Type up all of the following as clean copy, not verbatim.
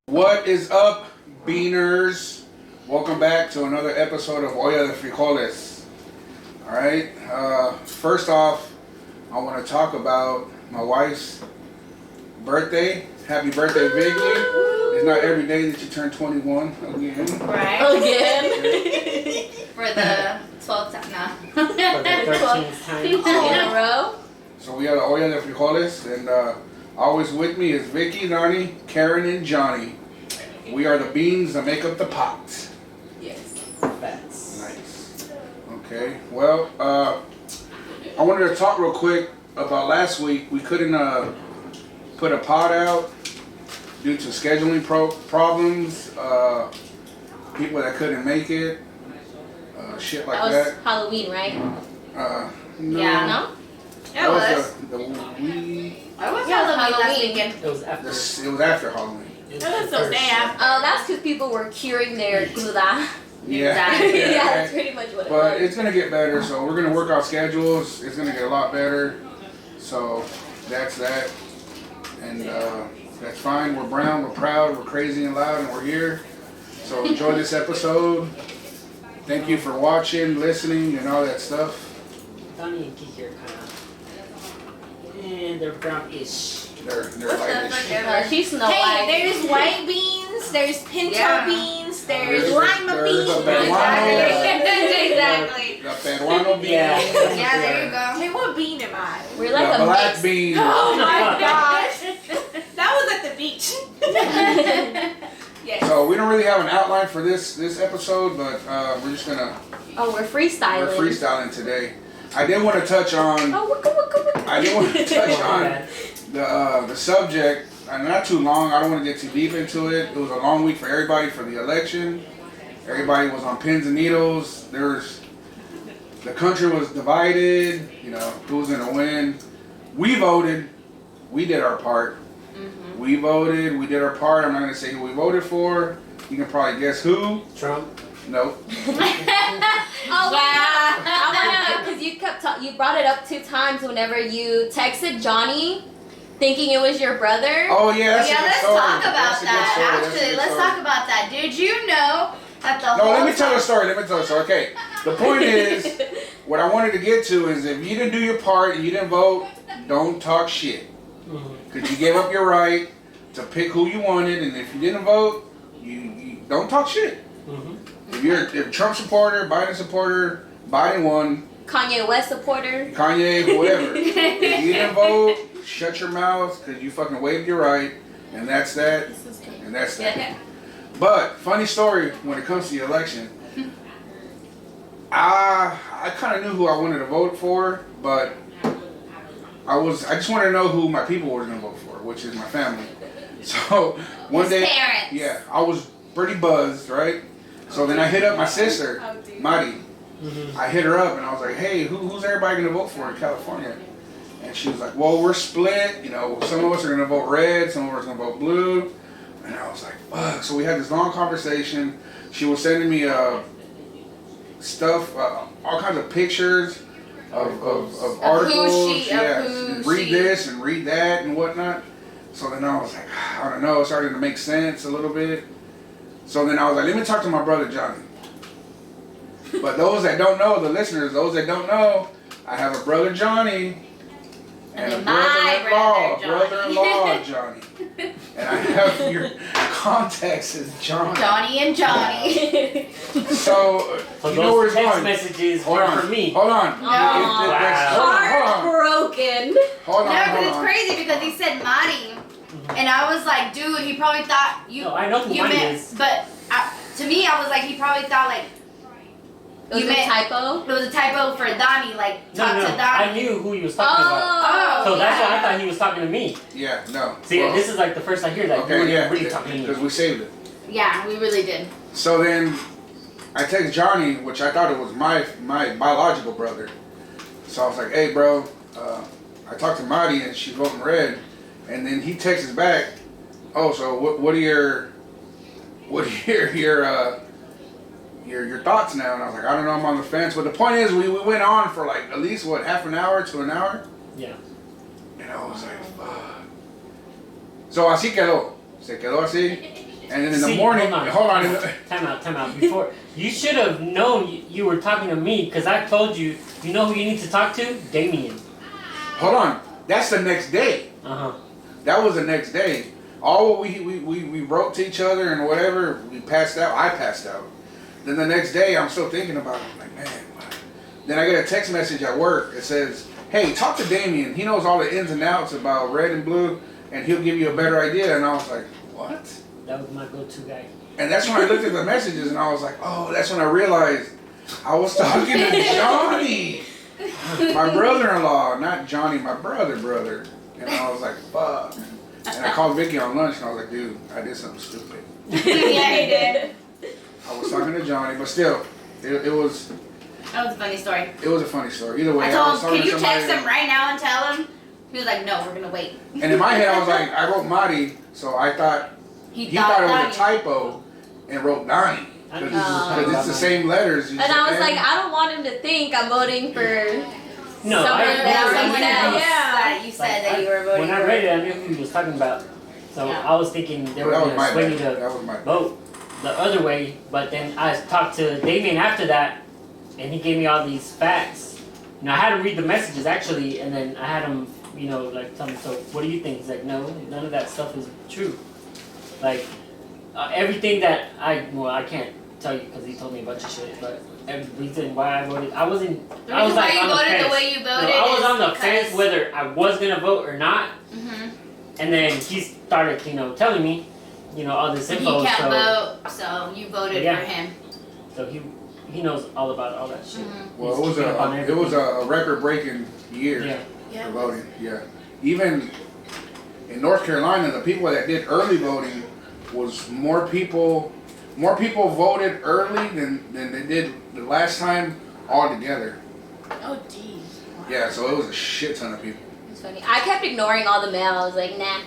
What is up, Beaners? Welcome back to another episode of Olla de Frijoles. Alright, first off, I want to talk about my wife's birthday. Happy birthday, Vicky. It's not every day that you turn 21 again. Right? Again? For the 12th time, no. For the 13th time in a row. So we have the Olla de Frijoles, and always with me is Vicky, Nani, Karen, and Johnny. We are the beans that make up the pot. Yes. Facts. Nice. Okay. Well, I wanted to talk real quick about last week. We couldn't put a pod out due to scheduling problems. People that couldn't make it. Shit like that. That was Halloween, right? No. Yeah. No? That was It the week. was Yeah, Halloween last Halloween. weekend. It was after. It was after Halloween. That was so sad. That's because people were curing their cruda. Yeah. Yeah, that's pretty much what it But was. it's gonna get better, so we're gonna work out schedules. It's gonna get a lot better. So that's that, and that's fine. We're brown, we're proud, we're crazy and loud, and we're here. So enjoy this episode. Thank you for watching, listening, and all that stuff. Donnie and Kiki are kind of, and they're brownish. They're lightish. She's Snow Hey, White. there's white beans, there's pinto beans, there's There's lima a beans. peruano. Exactly. The peruano bean. Yeah. Yeah, there you go. Hey, what bean am I? We're like The a black mix. bean. Oh my gosh. That was at the beach. Yes. So we don't really have an outline for this episode, but we're just gonna We're freestyling. we're freestyling today. I did want to touch on. Oh, waka. I did want to touch Oh, on man. the subject. Not too long. I don't want to get too deep into it. It was a long week for everybody for the election. Everybody was on pins and needles. The country was divided. You know, who was gonna win? We voted. We did our part. Mm-hmm. We voted. We did our part. I'm not gonna say who we voted for. You can probably guess who. Trump. Nope. Oh, wow. I wanna, because you brought it up 2 times whenever you texted Johnny thinking it was your brother. Oh yeah. That's a good let's story. talk about That's a good that. story. That's a Actually, good let's story. talk about that. Did you know that the No, whole let me tell the story. Okay. The point is, what I wanted to get to is if you didn't do your part and you didn't vote, don't talk shit. Because you gave up your right to pick who you wanted, and if you didn't vote, you don't talk shit. If you're a Trump supporter, Biden supporter, Biden won, Kanye West supporter. Kanye, whatever. If you didn't vote, shut your mouth because you fucking waived your right, and that's that, and that's that. But funny story when it comes to the election, I kind of knew who I wanted to vote for, but I just wanted to know who my people were going to vote for, which is my family. So one day, parents. yeah, I was pretty buzzed, right? So then I hit up my sister, Madi. I hit her up and I was like, hey, who's everybody going to vote for in California? And she was like, well, we're split. You know, some of us are going to vote red, some of us are going to vote blue. And I was like, fuck. So we had this long conversation. She was sending me stuff, all kinds of pictures of articles. Read this and read that and whatnot. So then I was like, I don't know. It started to make sense a little bit. So then I was like, let me talk to my brother Johnny. But those that don't know, the listeners, those that don't know, I have a brother Johnny and a brother-in-law Johnny. And I have your contacts as Johnny. Johnny and Johnny. So you know where those it's text going. messages Hold were on. for me. Hold on. Heartbroken. Hold on. No, Hold but it's on. crazy because he said Marty, and I was like, dude, he probably thought you. No, I know who you mine meant, is. but to me, I was like, he probably thought like It was you a meant typo. it was a typo for Donnie, like talk to Donnie. I knew who he was talking about. Oh, So that's why I yeah. thought he was talking to me. Yeah, no. See, this is like the first I hear that you were really talking to me. Because we saved it. Yeah, we really did. So then I text Johnny, which I thought it was my biological brother. So I was like, hey, bro, I talked to Marty and she's voting red. And then he texts back, oh, so what are your your thoughts now. And I was like, I don't know, I'm on the fence. But the point is, we went on for like at least what, half an hour to an hour. Yeah. And I was like, fuck. So así quedó. Se quedó así. And then in the morning, hold on. Time out. Before, you should have known you were talking to me because I told you, you know who you need to talk to? Damien. Hold on. That's the next day. That was the next day. All we wrote to each other and whatever, we passed out. I passed out. Then the next day, I'm still thinking about it. I'm like, man, what? Then I get a text message at work. It says, hey, talk to Damien. He knows all the ins and outs about red and blue, and he'll give you a better idea. And I was like, what? That was my go-to guy. And that's when I looked at the messages, and I was like, oh, that's when I realized I was talking to Johnny. My brother-in-law, not Johnny, my brother. And I was like, fuck. And I called Vicky on lunch, and I was like, dude, I did something stupid. Yeah, he did. I was talking to Johnny, but still, it was... That was a funny story. It was a funny story. Either way, I told him, can you text him right now and tell him? He was like, no, we're going to wait. And in my head, I was like, I wrote Mari, so I thought he thought it was a typo and wrote Donnie. Because it's the same letters. And I was like, I don't want him to think I'm voting for no, someone else. Yeah, you said that you were voting when for. I read it, I knew who he was talking about. So I was thinking they were going to sway me to vote the other way. But then I talked to Damien after that, and he gave me all these facts. You know, I had him read the messages actually, and then I had him, you know, like tell me, so what do you think? He's like, no, none of that stuff is true. Like everything that I can't tell you because he told me a bunch of shit, but every reason why I voted, I was like why you on the voted fence. the way you voted. I was on the fence whether I was gonna vote or not. And then he started, you know, telling me, you know, all this info. He can't vote, so you voted for him. So he knows all about all that shit. Well, it was a record-breaking year for voting. Yeah, even in North Carolina, the people that did early voting was more people voted early than they did the last time altogether. Oh, geez. Wow. Yeah, so it was a shit ton of people. It's funny. I kept ignoring all the mail. I was like, nah.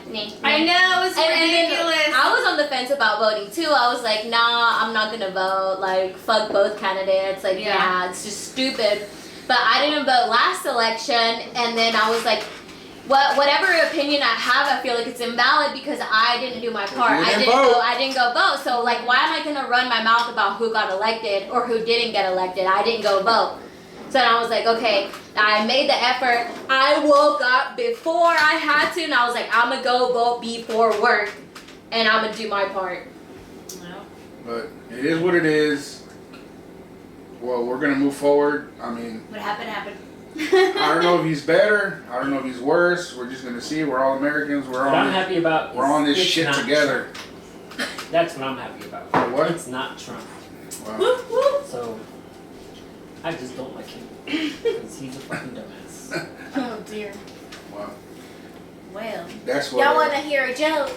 I know, it was ridiculous. I was on the fence about voting too. I was like, nah, I'm not gonna vote. Like, fuck both candidates. Like, yeah, it's just stupid. But I didn't vote last election, and then I was like, whatever opinion I have, I feel like it's invalid because I didn't do my part. I didn't go vote. So like, why am I gonna run my mouth about who got elected or who didn't get elected? I didn't go vote. So then I was like, okay, I made the effort. I woke up before I had to, and I was like, I'm gonna go vote before work, and I'm gonna do my part. But it is what it is. Well, we're gonna move forward. I mean, what happened. I don't know if he's better. I don't know if he's worse. We're just gonna see. We're all Americans. We're on this shit together. Trump. That's what I'm happy about. What? It's not Trump. Wow. So I just don't like him because he's a fucking dumbass. Oh dear. Wow. Well. That's what. Y'all want to hear a joke?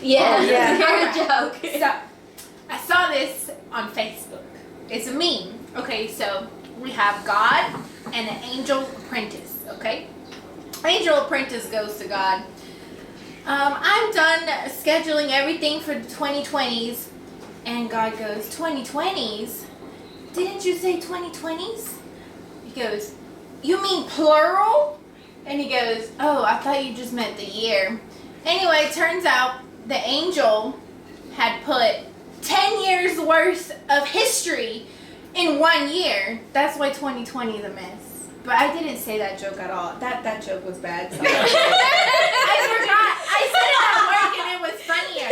Yeah. Oh, yeah. Hear a joke. So, I saw this on Facebook. It's a meme. Okay, so we have God and an angel apprentice. Okay, angel apprentice goes to God. I'm done scheduling everything for the 2020s, and God goes, 2020s? Didn't you say 2020s? He goes, you mean plural? And he goes, oh, I thought you just meant the year. Anyway, it turns out the angel had put 10 years worth of history in 1 year. That's why 2020 is a mess. But I didn't say that joke at all. That joke was bad. So. I forgot. I said it at work and it was funnier.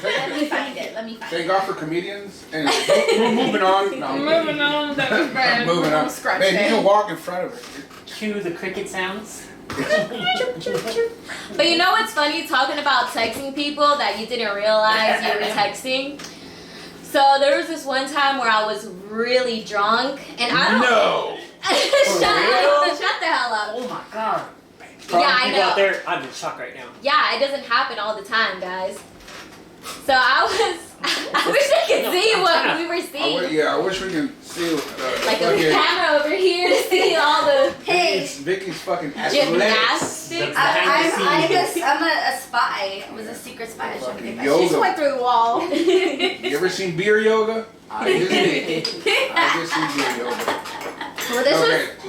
Let me find it. Thank God for comedians. Anyway, we're moving on. No, moving on. That was bad. Moving on. Scratch Man, that. you can walk in front of it. Cue the cricket sounds. But you know what's funny? Talking about texting people that you didn't realize you were texting. So there was this one time where I was really drunk, and I don't. No. Shut the hell up. Oh my god. Yeah, I People out know. there, I'm in shock right now. Yeah, it doesn't happen all the time, guys. So I wish I could see what we were seeing. I wish we could see like a camera over here to see all the Vicky's fucking gymnastics. I'm a spy. I was a secret spy. Fucking She just went through the wall. You ever seen beer yoga? I just did. I just seen beer yoga. Well,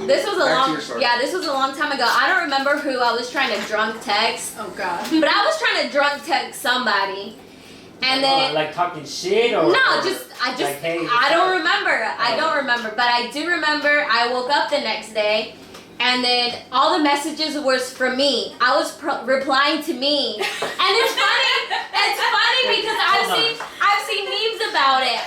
this was a long time ago. I don't remember who I was trying to drunk text. Oh God. But I was trying to drunk text somebody. And then like talking shit or I don't remember, but I do remember I woke up the next day and then all the messages was from me. I was replying to me. And it's funny because I've seen memes about it.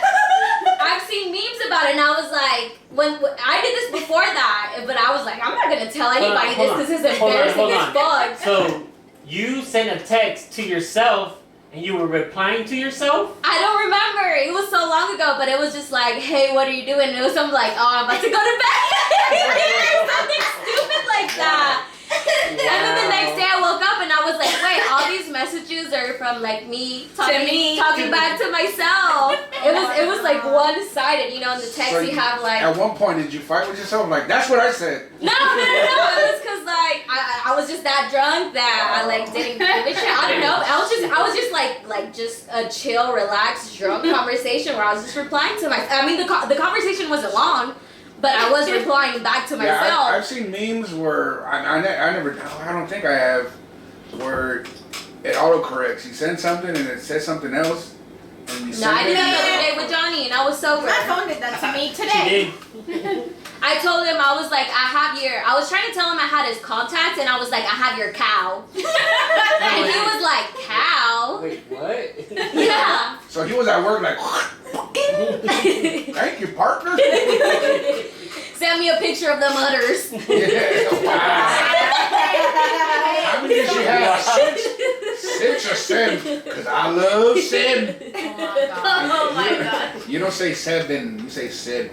And I was like, when I did this before that, but I was like, I'm not gonna tell anybody this because it's embarrassing as fuck. So you sent a text to yourself and you were replying to yourself? I don't remember. It was so long ago, but it was just like, hey, what are you doing? And it was something like, oh, I'm about to go to bed. Something stupid like that. Wow. And then the next day I woke up and I was like, wait, all these messages are from like me talking back to myself. It was like one-sided, you know, in the text so you have like... At one point, did you fight with yourself? Like, that's what I said. No. It was because like, I was just that drunk that I like didn't give a shit. I don't know. I was just like just a chill, relaxed, drunk conversation where I was just replying to myself. I mean, the conversation wasn't long. But I was replying back to myself. Yeah, I've seen memes where I don't think I have, where it autocorrects. You send something and it says something else. And you I did that the other day with Johnny and I was sober. My phone did that to me today. She did. I told him, I was like, I was trying to tell him I had his contact and I was like, I have your cow. And he was like, cow? Wait, what? Yeah. So he was at work like, thank you, partner. Send me a picture of them udders. Yeah, wow. How many did she have? Six or seven? Because I love seven. Oh my God. You don't say seven, you say seven.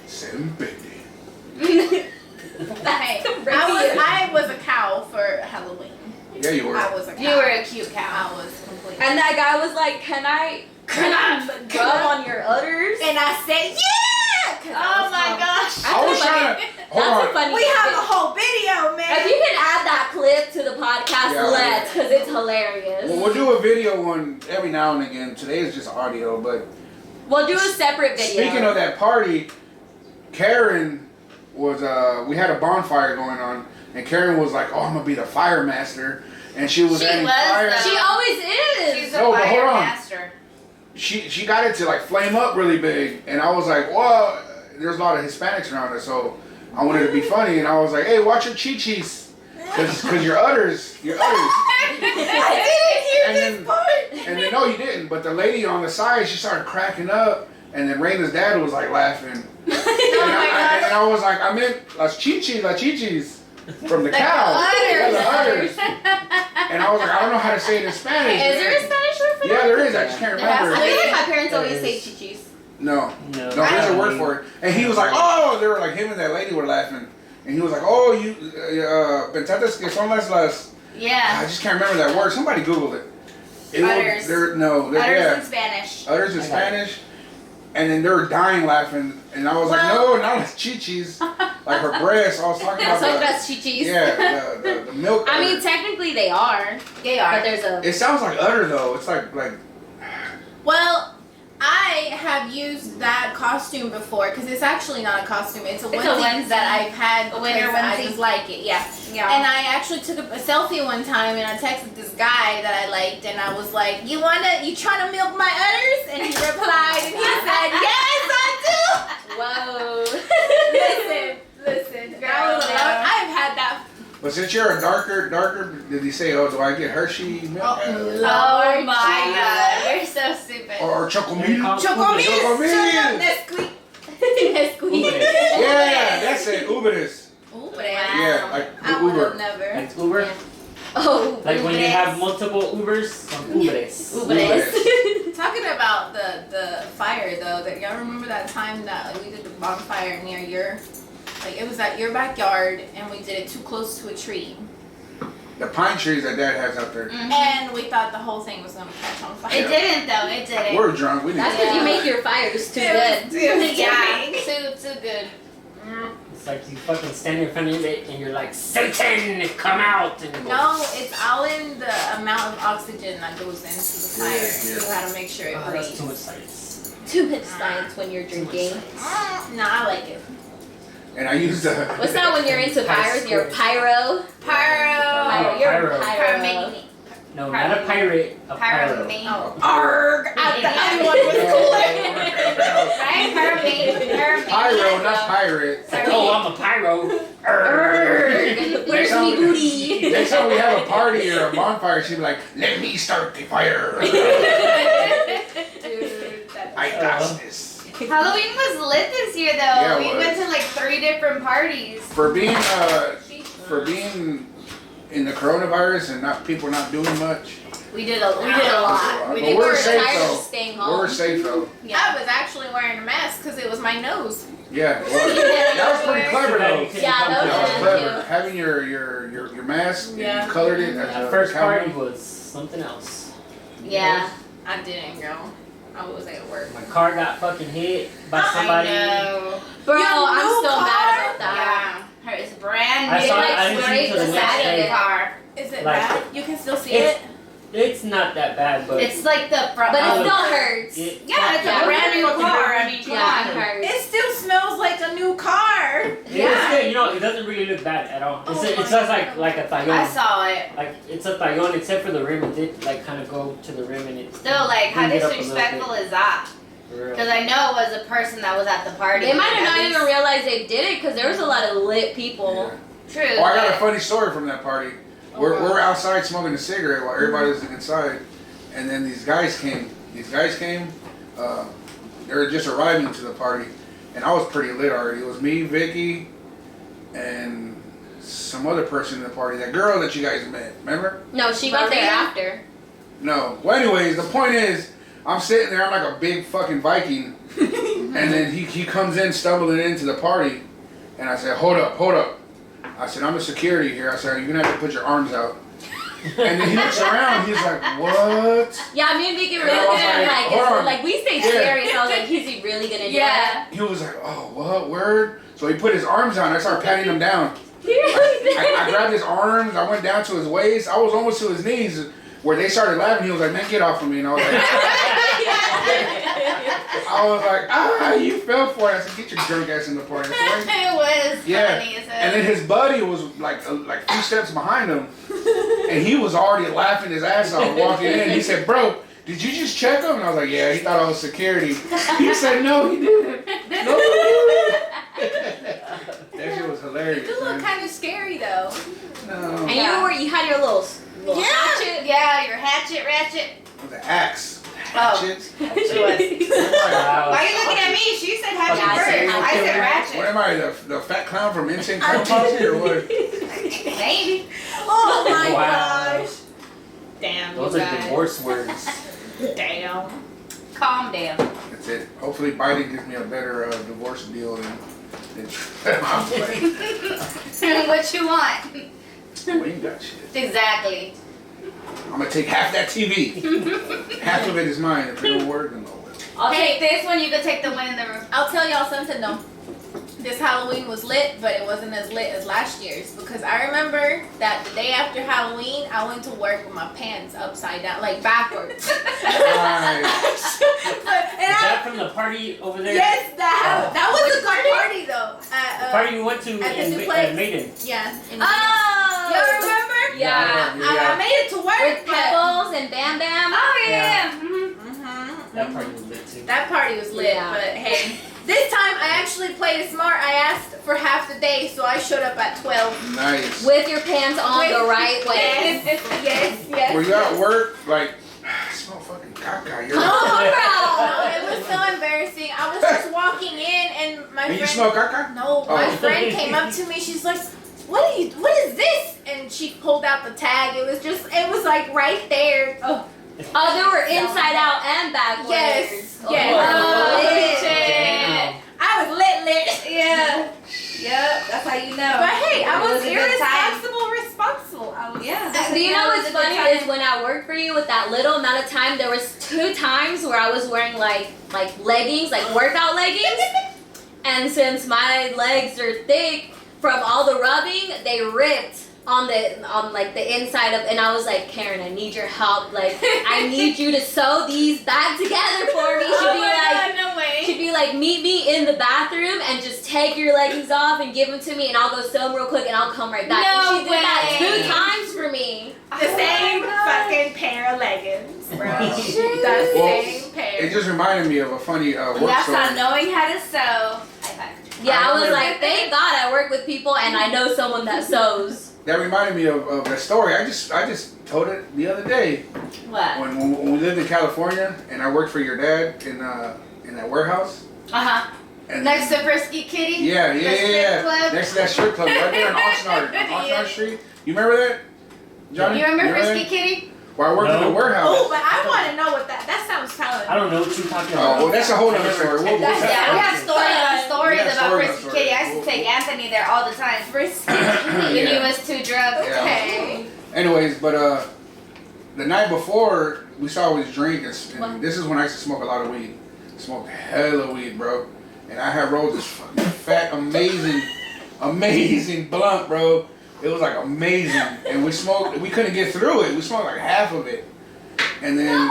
Seven baby. I was a cow for Halloween. Yeah, you were. I was a cow. You were a cute cow. I was completely. And that guy was like, can I rub on your udders? And I said, yeah! Oh my gosh. I was trying to. Hold on. We have a whole video, man. If you can add that clip to the podcast, let's, because it's hilarious. Well, we'll do a video one every now and again. Today is just audio, but. We'll do a separate video. Speaking of that party, Karen was, we had a bonfire going on, and Karen was like, oh, I'm going to be the fire master. And she was adding fire. She always is. She's a fire master. She got it to like flame up really big, and I was like, well, there's a lot of Hispanics around us, so I wanted to be funny, and I was like, hey, watch your chi-chis, because your udders. I didn't hear this part. And then, no, you didn't, but the lady on the side, she started cracking up, and then Raina's dad was like laughing. And I was like, I meant las chichis from the cow. The udders. And I was like, I don't know how to say it in Spanish. Is there a Spanish word for that? Yeah, there is. I just can't remember. I feel like my parents always say chichis. No, there's a word for it. And he was like, oh, they were like, him and that lady were laughing. And he was like, oh, you, pensaste que son las. Yeah. I just can't remember that word. Somebody Googled it. Udders. Udders in Spanish. Udders in Spanish. And then they were dying laughing. And I was like, no, not las chichis. Like her breasts. I was talking about that's chichis. Yeah, the milk. I mean, technically they are. They are. But there's a... It sounds like udder, though. It's like... Well, I have used that costume before because it's actually not a costume. It's a onesie that I've had. A winter I onesie. just like it. Yeah. And I actually took a selfie one time and I texted this guy that I liked and I was like, you trying to milk my udders? And he replied and he said, yes, I do. Whoa. Listen. I've had that. But since you're a darker, did he say, oh, do I get Hershey milk? Oh my God, you're so stupid. Or Chocomil? Chocomil. Nesquik. Yeah, that's it. Uberis. Uber. Yeah, like I would Uber. have never. Like Uber? Yeah. Oh, like when you have multiple Ubers? Ubers. Talking about the fire though, that y'all remember that time that like, we did the bonfire near it was at your backyard and we did it too close to a tree. the pine trees that Dad has out there. Mm-hmm. And we thought the whole thing was gonna catch on fire. It didn't though. It didn't. We're drunk. We didn't. That's because you make your fires too good. Yeah, too good. It's like you fucking stand in front of it and you're like, Satan, come out! And it goes, No, it's all in the amount of oxygen that goes into the fire. Yeah. You gotta make sure it oh, breathes. that's too much science. Too much science when you're drinking. No, I like it. And I used the. What's that when you're into fires? You're pyro. Pyro. You're pyro. pyro. No, not a pirate, a pyro. Oh, arg! The other one was cooler. Right? Pyro. Pyro, not pirate. Oh, I'm a pyro. Where's me booty? Next time we have a party or a bonfire, she'd be like, "Let me start the fire." Dude, that's I got this. Halloween was lit this year though. Yeah, it We was. went to like 3 different parties. For being in the coronavirus and people not doing much. We did a lot. But We we're did. We're safe tired though. of staying home. We're safe though. I was actually wearing a mask because it was my nose. Yeah, well, that was pretty clever though. Yeah, that That was was clever. cute. Having your mask, Yeah. you colored it. The first party was something else. Yeah. I didn't go. I was at work. My car got fucking hit by somebody. I know. Bro, Your I'm new still car? mad about that. Yeah. Her is brand I new. saw it, Like, I didn't see it till the the next side of day. the car. Is it Like- bad? You can still see It's- it? It's not that bad, but It's like the front. But it of- still hurts. Yeah, it's Yeah. a brand new car. I mean, come Yeah, it on. hurts. It still smells like a new car. It's good. You know, it doesn't really look bad at all. It's, Oh it my sounds God. like a I Thayon. saw it. Like it's a Thayon, except for the rim. It did like kind of go to the rim and it. Still, like, how cleaned it up a little disrespectful bit. is that? For real. Because I know it was a person that was at the party. They might have At not least- even realized they did it because there was a lot of lit people. True. Oh, I got a but- funny story from that party. We're outside smoking a cigarette while everybody's inside, and then these guys came. They were just arriving to the party, and I was pretty lit already. It was me, Vicky, and some other person in the party. That girl that you guys met, remember? No, she got there after. No. Well, anyways, the point is, I'm sitting there. I'm like a big fucking Viking, and then he comes in stumbling into the party, and I said, "Hold up." I said, "I'm a security here." I said, "You're gonna have to put your arms out." And then he looks around. He's like, "What?" Yeah, me and Vicky were And I looking was at him like, like, hold on. like we stayed Yeah. serious. I was like, is he really gonna do Yeah. He was like, "Oh, what word?" So he put his arms out. I started patting him down. that? I grabbed his arms. I went down to his waist. I was almost to his knees. Where they started laughing, he was like, "Man, get off of me!" And I was like, "Ah, you fell for it." I said, "Get your drunk ass in the party." I said, "Wait." It was Yeah, funny as hell. and then his buddy was like 3 steps behind him, and he was already laughing his ass off walking in. He said, "Bro, did you just check him?" And I was like, "Yeah." He thought I was security. He said, "No, he didn't." No, he didn't. That shit was hilarious. You look Man. kind of scary though. No, And it you had your little hatchet. Yeah, your hatchet ratchet. was an axe. Oh. Hatchet. Wow. Why are you looking at me? She said hatchet Yeah, I first. said I said What ratchet. am I, the fat clown from Insane Clown Posse or what? Maybe. Oh my Wow. gosh. Damn, Those you are guys. divorce words. Damn. Calm down. That's it. Hopefully Biden gives me a better divorce deal than I'm playing. What you want? We ain't got shit. Exactly. I'm gonna take half that TV. Half of it is mine. If it don't work, then no. I'll take this one. You can take the one in the room. I'll tell y'all something though. This Halloween was lit, but it wasn't as lit as last year's because I remember that the day after Halloween, I went to work with my pants upside down, like backwards. Right. And Is that from the party over there? yes, that was a good party though. The party you went to at the in new place. Maiden. Yeah. Oh. Y'all remember? Yeah. I made it to work. With Pebbles and Bam Bam. Oh yeah. Mm-hmm. That party was lit too. That party was lit, Yeah. but hey, this time I actually played it smart. I asked for half the day, so I showed up at 12. Nice. With your pants on With- the right way. Yes. Were you at work? Like, I smell fucking caca. You're No, it was so embarrassing. I was just walking in and my and you friend. smell caca? No, my Oh. friend came up to me. She's like, What is this?" And she pulled out the tag. It was like right there. Oh, Oh, they were inside out and backwards. yes. Oh, Yes. Oh, Damn. I was lit. Yeah. Yep. That's how you know. But hey, I It was a good time. responsible. I was. Yeah. Because when I worked for you with that little amount of time, there was 2 times where I was wearing like leggings, like workout leggings. And since my legs are thick from all the rubbing, they ripped on the inside of, and I was like, Karen, I need your help. Like, I need you to sew these back together for me. She'd be like, meet me in the bathroom and just take your leggings off and give them to me, and I'll go sew them real quick and I'll come right back. No and she did that 2 times for me. The same fucking pair of leggings, bro. The same pair. It just reminded me of a funny work That's story. not knowing how to sew. Yeah, I was like, thank God I work with people and I know someone that sews. That reminded me of that story. I just told it the other day. What? When we lived in California and I worked for your dad in that warehouse. And Next to Frisky Kitty? Yeah. Club? Next to that strip club right there on Oxnard Street. You remember that, Johnny? You remember Frisky that? Kitty? Where I worked in the warehouse. Oh, but I want to know what that sounds talented. I don't know what you're talking about. Oh, well, that's a whole other story. We have stories We have about stories Frisky on Kitty. I stories. used to take Anthony there all the time. Frisky When he Yeah. was too drunk. Yeah. Okay. Anyways, but the night before we saw always drink, and this is when I used to smoke a lot of weed. Smoked hella weed, bro. And I had rolled this fucking fat, amazing blunt, bro. It was like amazing. And we couldn't get through it. We smoked like half of it. And then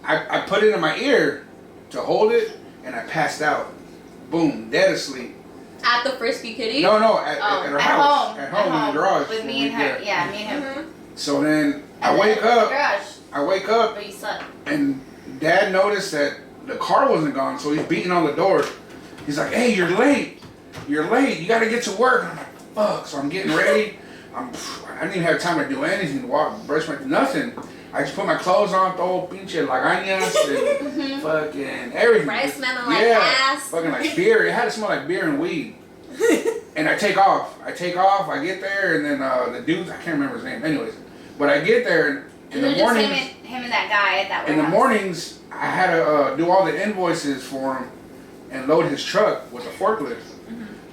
I put it in my ear to hold it, and I passed out. Boom, dead asleep. At the Frisky Kitty? No, at her house. At home in the garage. With me and her. Yeah, me and him. So then I wake up, But you slept. and Dad noticed that the car wasn't gone, so he's beating on the door. He's like, "Hey, you're late. You gotta get to work." And I'm like, "Fuck!" So I'm getting ready. I didn't even have time to do anything, brush my nothing. I just put my clothes on, throw pinche lagañas and fucking everything. Rice smelling like ass. Fucking like beer. It had to smell like beer and weed. And I take off. I get there, and then the dude, I can't remember his name. Anyways, but I get there in the morning. Him and that guy at that In the warehouse. mornings, I had to do all the invoices for him and load his truck with a forklift.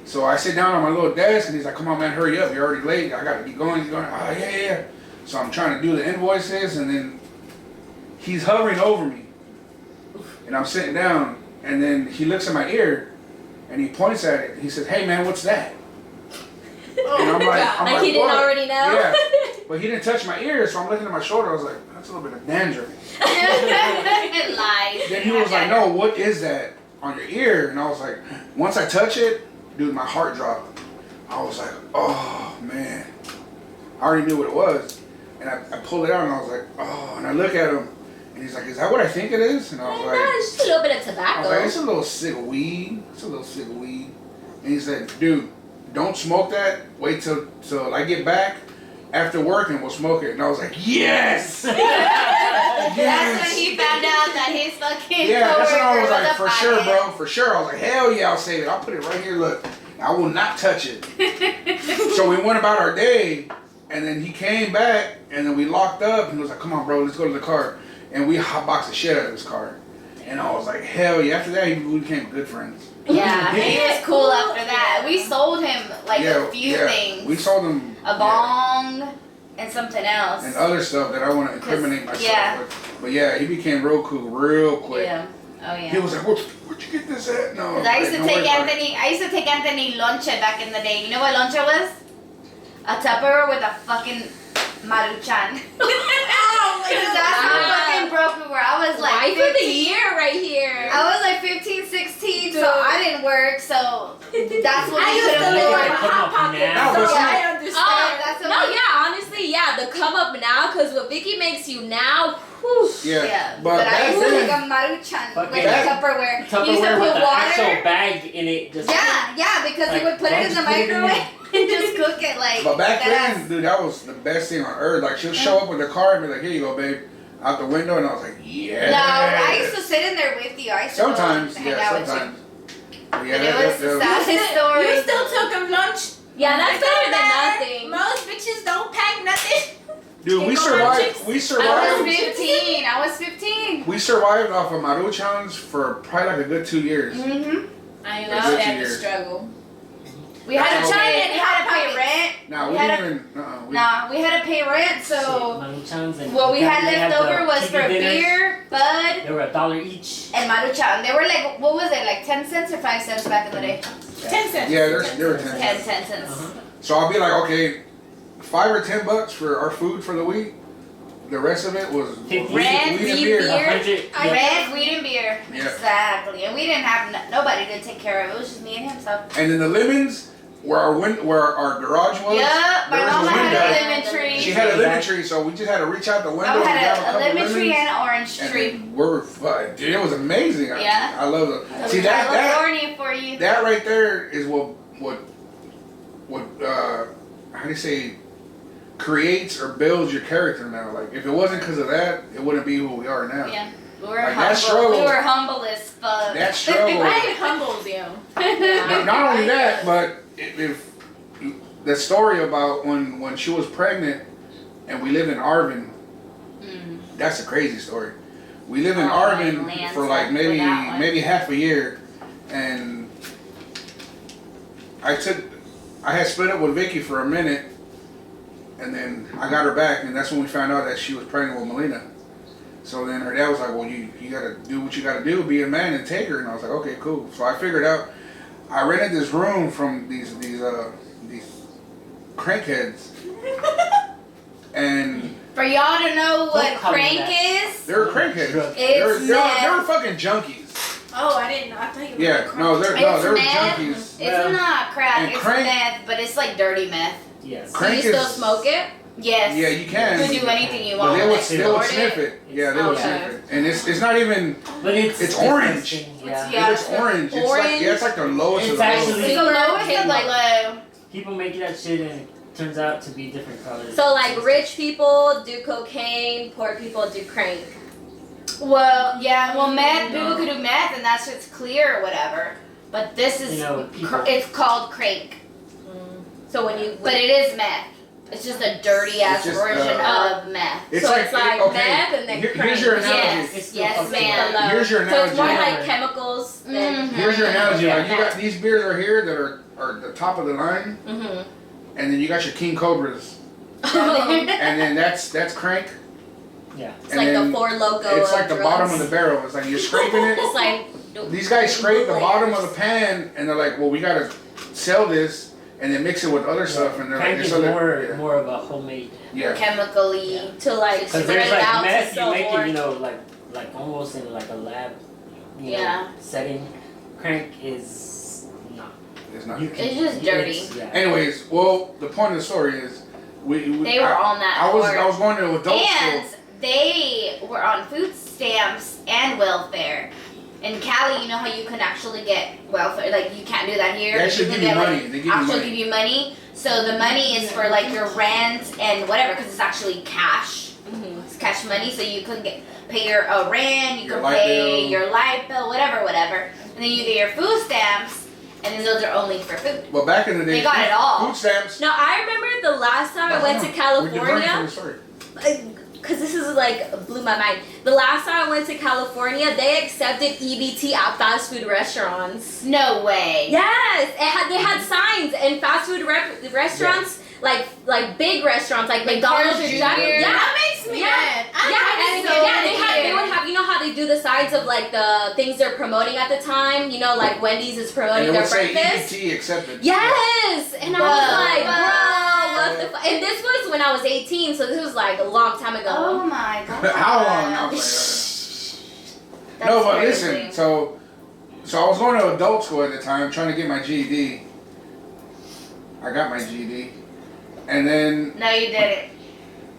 So I sit down on my little desk, and he's like, "Come on, man, hurry up! You're already late. I gotta keep going." He's going, "Oh yeah." So I'm trying to do the invoices, and then he's hovering over me, and I'm sitting down, and then he looks at my ear, and he points at it. He says, "Hey, man, what's that?" And I'm like, he didn't "What?" already know? Yeah, but he didn't touch my ear, so I'm looking at my shoulder. I was like, "That's a little bit of dandruff." Lies. Then he was like, "No, what is that on your ear?" And I was like, once I touch it, dude, my heart dropped. I was like, "Oh man," I already knew what it was, and I pulled it out, and I was like, "Oh," and I look at him, and he's like, "Is that what I think it is?" And I was like, It's just a little bit of I was tobacco. like, "It's a little sick of weed. And he said, "Dude, don't smoke that. Wait till I get back after work, and we'll smoke it." And I was like, "Yes!" That's when he found out that his fucking Yeah, that's when I was coworker like, a "For sure, pothead. bro, for sure." I was like, "Hell yeah, I'll save it. I'll put it right here. Look, I will not touch it." So we went about our day, and then he came back, and then we locked up, and he was like, "Come on, bro, let's go to the car." And we hotboxed the shit out of his car. And I was like, "Hell yeah." After that, we became good friends. Yeah, he was cool after that. We sold him like a few things. We sold him A bong and something else. and other stuff that I want to incriminate myself yeah. with. But yeah, he became real cool real quick. Yeah. Oh yeah. He was like, where'd you get this at? No. 'Cause I used to don't take worry about it. Anthony. I used to take Anthony lonche back in the day. You know what lonche was? A Tupperware with a fucking Maruchan. That's how fucking broke we were. I was like Wife 15. of the year right here. I was like 15, 16, so I didn't work. So that's what I we used could to have live been. on a hot pocket, now. so No, but see- I understand. That's what No, we- yeah, honestly, yeah, the come up now, because what Vicky makes you now, whew. Yeah. But I back used to then, take a Maruchan, Fucking like a Tupperware. He used to Tupperware put with the water. actual bag in it. Just Yeah, because Like, he would put it in the just put it in microwave and just cook it like. But back that. then, dude, that was the best thing on earth. Like, she'll show up with the car and be like, "Here you go, babe," out the window, and I was like, "Yeah." No, I used to sit in there with you. I used to go Sometimes, hang yeah, out with you. sometimes. But it was the You saddest story. You still took him lunch. Yeah, that's It don't better than matter. nothing. Most bitches don't pack nothing. Dude, we Take over survived. chicks. We I was survived. 15. I was 15. We survived off of Maruchans for probably like a good 2 years. Mm-hmm. I understand the struggle. We had to Oh. try it. We had to pay pay rent. No, we didn't even. Nah, we had to pay rent, so Maruchans what we had left over was for dinners. beer, bud, They were $1 each. and Maruchan. They were like, what was it, like 10 cents or 5 cents back in the day? 10 cents. Yeah, they were 10 10 cents. cents. So I'll be like, okay, $5 or $10 for our food for the week. The rest of it was Red, weed and beer. 100. Red, weed, and beer. Yeah. Exactly. And we didn't have nobody to take care of it. It was just me and him. So. And then the lemons, where our garage was. Yeah, my there was mama a window. had a lemon tree. She had a lemon tree, so we just had to reach out the window. I and had grab a couple lemon lemons, tree and an orange tree. and dude, it was amazing. Yeah. I love it. See California for you. that right there is what how do you say, creates or builds your character now. Like if it wasn't because of that, it wouldn't be who we are now. Yeah. We were Like, that humble. struggle- We were humble as fuck. That struggle. It humbles you. Not only that, but if the story about when she was pregnant and we lived in Arvin, that's a crazy story. We lived in Arvin Lance, for like for that one. maybe half a year, and I had split up with Vicky for a minute, and then I got her back, and that's when we found out that she was pregnant with Melina. So then her dad was like, well, you gotta do what you gotta do, be a man and take her. And I was like, okay, cool. So I figured out, I rented this room from these crankheads. And For y'all to know what Don't call me crank that. is, they're crankheads. It's They meth. were fucking junkies. Oh, I didn't know. I thought you were Yeah, no, they it's were meth. junkies. It's not crack, And it's crank- meth, but it's like dirty meth. Yes. Crank Do you still is- smoke it? Yes. Yeah, you can. You can do anything you But want. they Like, would snort sniff it. Yeah, they would Okay. sniff it. And it's not even, But it's orange. Yeah. Yeah. it's orange. It's like, yeah, it's like the lowest It's of the actually- low. It's the lowest of the Like- low. People make that shit and it turns out to be different colors. So like rich people do cocaine, poor people do crank. Well, yeah, well, meth, people could do meth and that shit's clear or whatever. But this is, You know, people- it's called crank. So when you But it is meth. It's just a dirty ass It's just, version of meth. It's so like, it's like okay, meth and then here's crank. your analogy. Yes, It's still yes, fucking ma'am. Low. Here's your So it's more analogy. like chemicals than. Mhm. Here's your analogy. Yeah. Like you got these beers right here that are the top of the line, Mhm. and then you got your King Cobras, it's and then that's crank. Yeah. And like then the Four Loko. It's like the drugs. bottom of the barrel. It's like you're scraping it. It's like These guys scrape the bottom of bootleggers. the pan, and they're like, "Well, we gotta sell this and then mix it with other stuff." And they're Crank like, is so more of a homemade. yeah. Chemically. to like Because spread there's it like out meth, to you sell make more. it, you know, like almost in like a lab, you Yeah. know, setting. Crank is not. It's not. You can, It's just dirty. yeah. Anyways, well, the point of the story is, They were on that I was board. going to adult And school. they were on food stamps and welfare. In Cali, you know how you can actually get welfare, like you can't do that here. They actually you can give you get, money. Like, They give you actually money. give you money. So the money is for like your rent and whatever, because it's actually cash. Mhm. It's cash money, so you can pay your rent, you Your can light pay bill. your light bill, whatever. And then you get your food stamps, and then those are only for food. But back in the day, They got it all. Food stamps. No, I remember the last time I went to We're diverting from California. the story. Because this is like blew my mind. The last time I went to California, they accepted EBT at fast food restaurants. No way. Yes, they had signs in fast food restaurants, like big restaurants, like McDonald's or Carl's Jack. Jr. Yeah, That makes me Yeah. mad. yeah, that's and so they weird. would have, you know how they do the signs of like the things they're promoting at the time. You know, like Wendy's is And promoting it their would say breakfast. EBT accepted. Yes, and I was Whoa. like, Whoa. bro, what the? And this was when I was 18, so this was like a long time ago. Oh my god. How long? I was like, That's no, but crazy. listen. So I was going to adult school at the time, trying to get my GED. I got my GED, and then No, you didn't.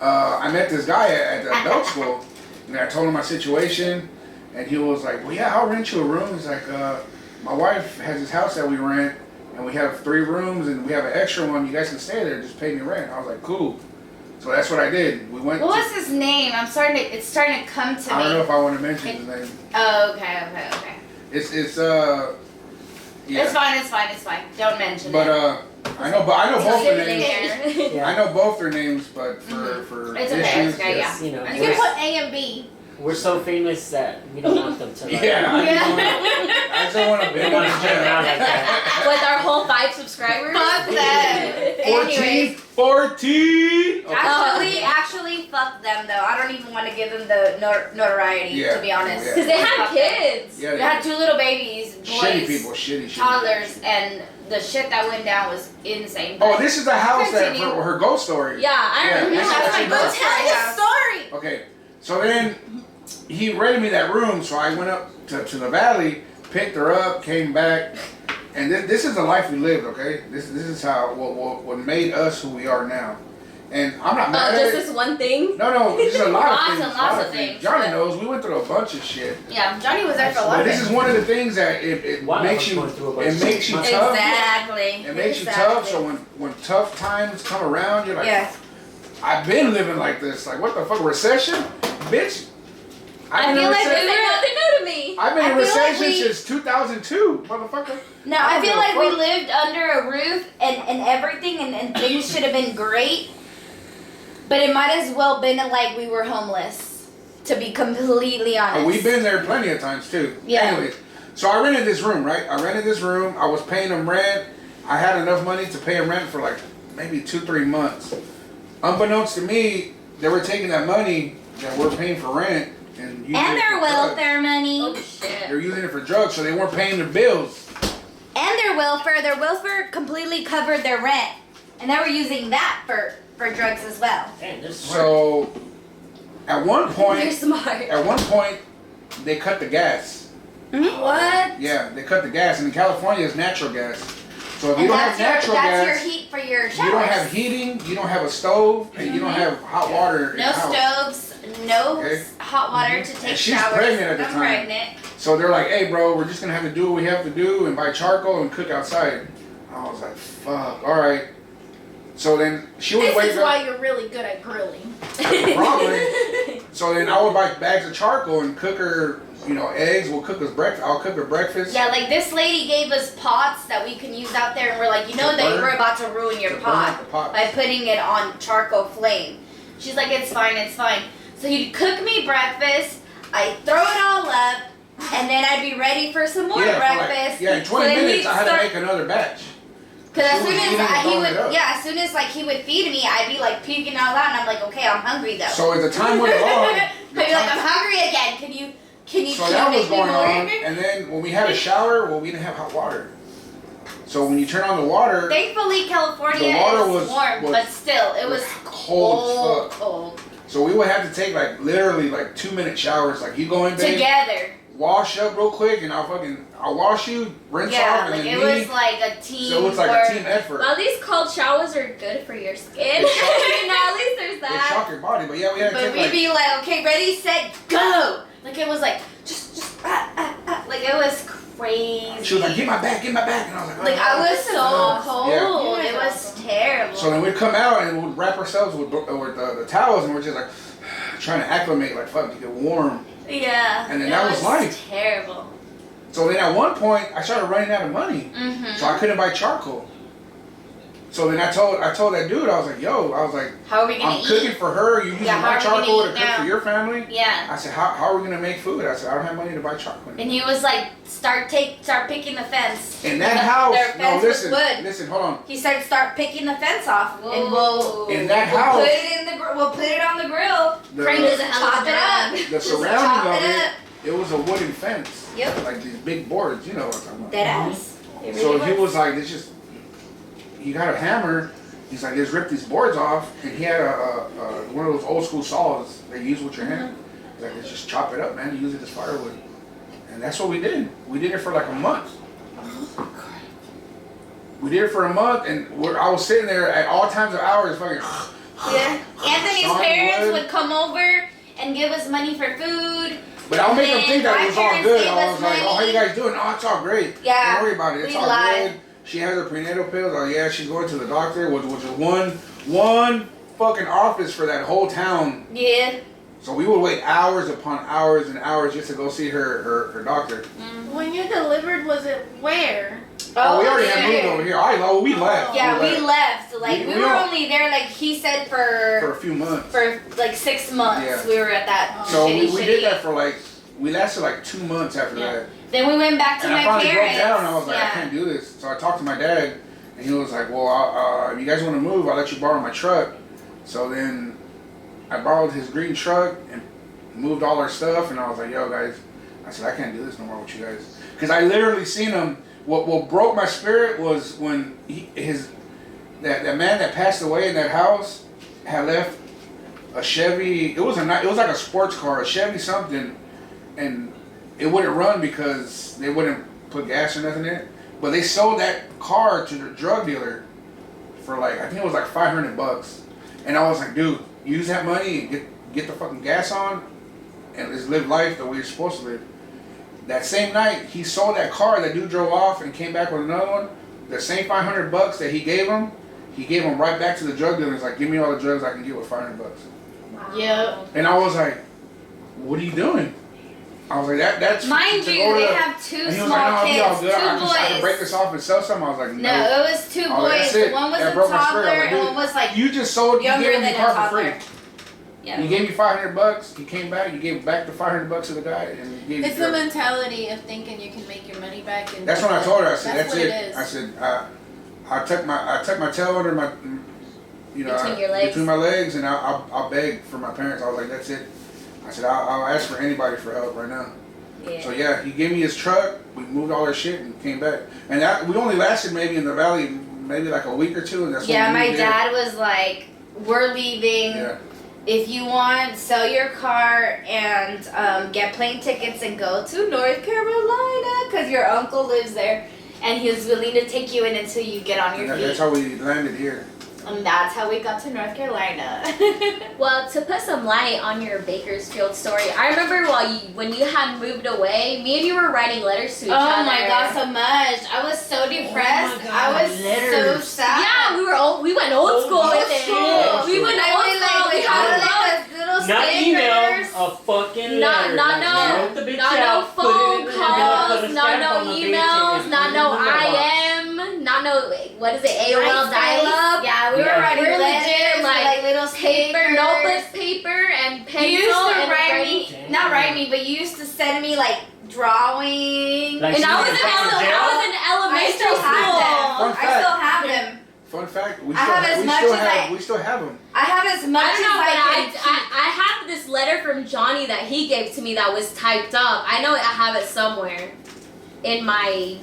I met this guy at the adult school, and I told him my situation, and he was like, "Well, yeah, I'll rent you a room." He's like, "My wife has this house that we rent, and we have 3 rooms, and we have an extra one. You guys can stay there. Just pay me rent." I was like, "Cool." So that's what I did. We went. What to, was his name? It's starting to come to I don't know me. if I want to mention his name. Oh, okay. It's yeah. It's fine. Don't mention But it. I know both their It's names. there. Yeah. I know both their names, but for It's okay, issues, it's okay, yes. You know, You can put A and B. we're so famous that we don't want them to. Like, Yeah, I Yeah. just don't want to We be don't want to turn around like that. With our whole 5 subscribers. Fuck that. Four anyways. 14. Okay. Actually, fuck them though. I don't even want to give them the notoriety, to be honest. Because they had kids. Yeah, they had 2 little babies, boys, shitty people, shitty toddlers, and the shit that went down was insane. Oh, this is the house that for her ghost story. Yeah, I remember. That's my ghost story. Okay, so then he rented me that room, so I went up to the valley, picked her up, came back, and this is the life we lived. Okay, this is how what made us who we are now. And I'm not mad at it. Just this one thing? No, there's a lot of things. Lots of things. Johnny knows we went through a bunch of shit. Yeah, Johnny was there for a lot But of this is one of the things that it makes you tough. Exactly. It makes you tough. So when tough times come around, you're like, I've been living like this. Like, what the fuck, recession, bitch? I feel like they were nothing new to me. I've been in recession since 2002, motherfucker. No, I feel like we lived under a roof and everything, and things should have been great. But it might as well been like we were homeless, to be completely honest. We've been there plenty of times too. Yeah. Anyways, so I rented this room, right? I was paying them rent. I had enough money to pay them rent for like maybe 2-3 months. Unbeknownst to me, they were taking that money that we're paying for rent and using and it their for welfare drugs. money. Oh, shit. They're using it for drugs, so they weren't paying their bills. And their welfare completely covered their rent. And they were using that for drugs as well. Damn, they're smart. So at one You're point, smart. they cut the gas. What? Yeah, they cut the gas, and in California it's natural gas. So if you don't have natural gas, that's your heat for your showers. you don't have heating, you don't have a stove, and you don't have hot water in No the house. stoves, no hot water to take And she's showers. pregnant at the I'm time. pregnant. So they're like, hey bro, we're just gonna have to do what we have to do and buy charcoal and cook outside. I was like, fuck, alright. So then she would wake This is up. why you're really good at grilling. Probably. So then I would buy bags of charcoal and cook her, eggs. We'll cook us breakfast. I'll cook her breakfast. Yeah, like this lady gave us pots that we can use out there, and we're like, that we're about to ruin your pot by putting it on charcoal flame. She's like, it's fine. So he'd cook me breakfast, I'd throw it all up, and then I'd be ready for some more breakfast. In 20 minutes I had to make another batch. Because as soon as like he would feed me, I'd be like puking all out, and I'm like, okay, I'm hungry though. So as the time went along, I'd be like, I'm hungry again. Can you? So that was going on, and then when we had a shower, we didn't have hot water. So when you turn on the water, thankfully California the water is was warm, but still it was cold as fuck. Cold. So we would have to take literally 2-minute showers. Like you go in there together, wash up real quick, and I'll wash you, rinse off, and then it was like a team. So it's like a team effort. Well, these cold showers are good for your skin. At least there's They that. shock your body, but yeah, we had to But we'd be like, okay, ready, set, go. Like it was like just like it was crazy. She was like, get my back, and I was like, I was so cold. Yeah. It was terrible. So then we'd come out and we'd wrap ourselves with the towels, and we're just like trying to acclimate, like fuck, to get warm. Yeah. And then that was life. Terrible. So then at one point I started running out of money, so I couldn't buy charcoal. So then I told that dude, I was like, how are we gonna I'm cooking for her. You using my charcoal to cook for your family? Yeah. I said, how are we gonna make food? I said, I don't have money to buy charcoal. And he was like, start picking the fence. In that house, their fence was wood. Listen, hold on. He said, start picking the fence off, and in that house, put it in the we'll put it on the grill. Chop it up. The surrounding of it was a wooden fence. Yep. Like these big boards, you know what I'm talking about. Dead ass. So he was like, it's just, he got a hammer. He's like, just rip these boards off, and he had one of those old school saws they use with your hand. He's like, let's just chop it up, man. Use it as firewood, and that's what we did. We did it for like a month. We did it for a month, and I was sitting there at all times of hours, fucking. Yeah. Anthony's parents would come over and give us money for food. But I'll make them think that it was all good. I was money. like, oh, how you guys doing? Oh, it's all great. Yeah. Don't worry about it. It's all good. She has her prenatal pills. Oh, yeah, she's going to the doctor, which was one fucking office for that whole town. Yeah. So we would wait hours upon hours and hours just to go see her doctor. When you delivered, was it where? Oh, we already had moved over here. We left. Yeah, we left. Like, we were only there, like he said, for a few months. For like 6 months. Yeah. We were at that. So we did that for we lasted like 2 months after that. Then we went back to my parents. I finally broke down and I was like, I can't do this. So I talked to my dad, And he was like, well, if you guys want to move, I'll let you borrow my truck. So then I borrowed his green truck and moved all our stuff. And I was like, yo, guys, I said, I can't do this no more with you guys. Because I literally seen him. What broke my spirit was when that man that passed away in that house had left a Chevy. It was like a sports car, a Chevy something, and it wouldn't run because they wouldn't put gas or nothing in it. But they sold that car to the drug dealer for like, I think it was like $500. And I was like, dude, use that money and get the fucking gas on and just live life the way you're supposed to live. That same night, he sold that car. That dude drove off and came back with another one. The same $500 that he gave him right back to the drug dealer. He's like, give me all the drugs I can get with $500. Wow. Yep. And I was like, what are you doing? I was like, that's... Mind you, they have two small kids, two boys. I can break this off and sell something. I was like, no. No, it was two boys. The one was a toddler and one was like you just sold, you gave me the car for free. Yeah. You gave me $500. He came back. You gave back the $500 to the guy, and he gave it's the mentality of thinking you can make your money back. And that's what I told her. I said, that's it. It is. I said, I tuck my tail under my, between my legs, and I'll beg for my parents. I was like, that's it. I said, I'll ask for anybody for help right now. Yeah. So yeah, he gave me his truck. We moved all our shit and came back. And we only lasted maybe in the valley maybe like a week or two, and that's yeah. My dad was like, we're leaving. Yeah. If you want, sell your car and get plane tickets and go to North Carolina because your uncle lives there, and he was willing to take you in until you get on your feet. That's how we landed here. And that's how we got to North Carolina. Well, to put some light on your Bakersfield story, I remember when you had moved away, me and you were writing letters to each other. Oh my god, so much! I was so depressed. Oh my God, I was letters. so sad. Yeah, we went old school with it. We went old school. We had like little Not email, stickers. a fucking letter. Not no phone calls, not no emails, not no IM, not no what is it, AOL dial-up. Yeah, we were writing letters, like little paper, stickers. notebook paper, and pencil. You used to and write me, not write me, but you used to send me like drawings. Like and I was in elementary school. I still have them. Fun fact, we still have them. I have as much I don't know, as I have this letter from Johnny that he gave to me that was typed up. I know I have it somewhere in my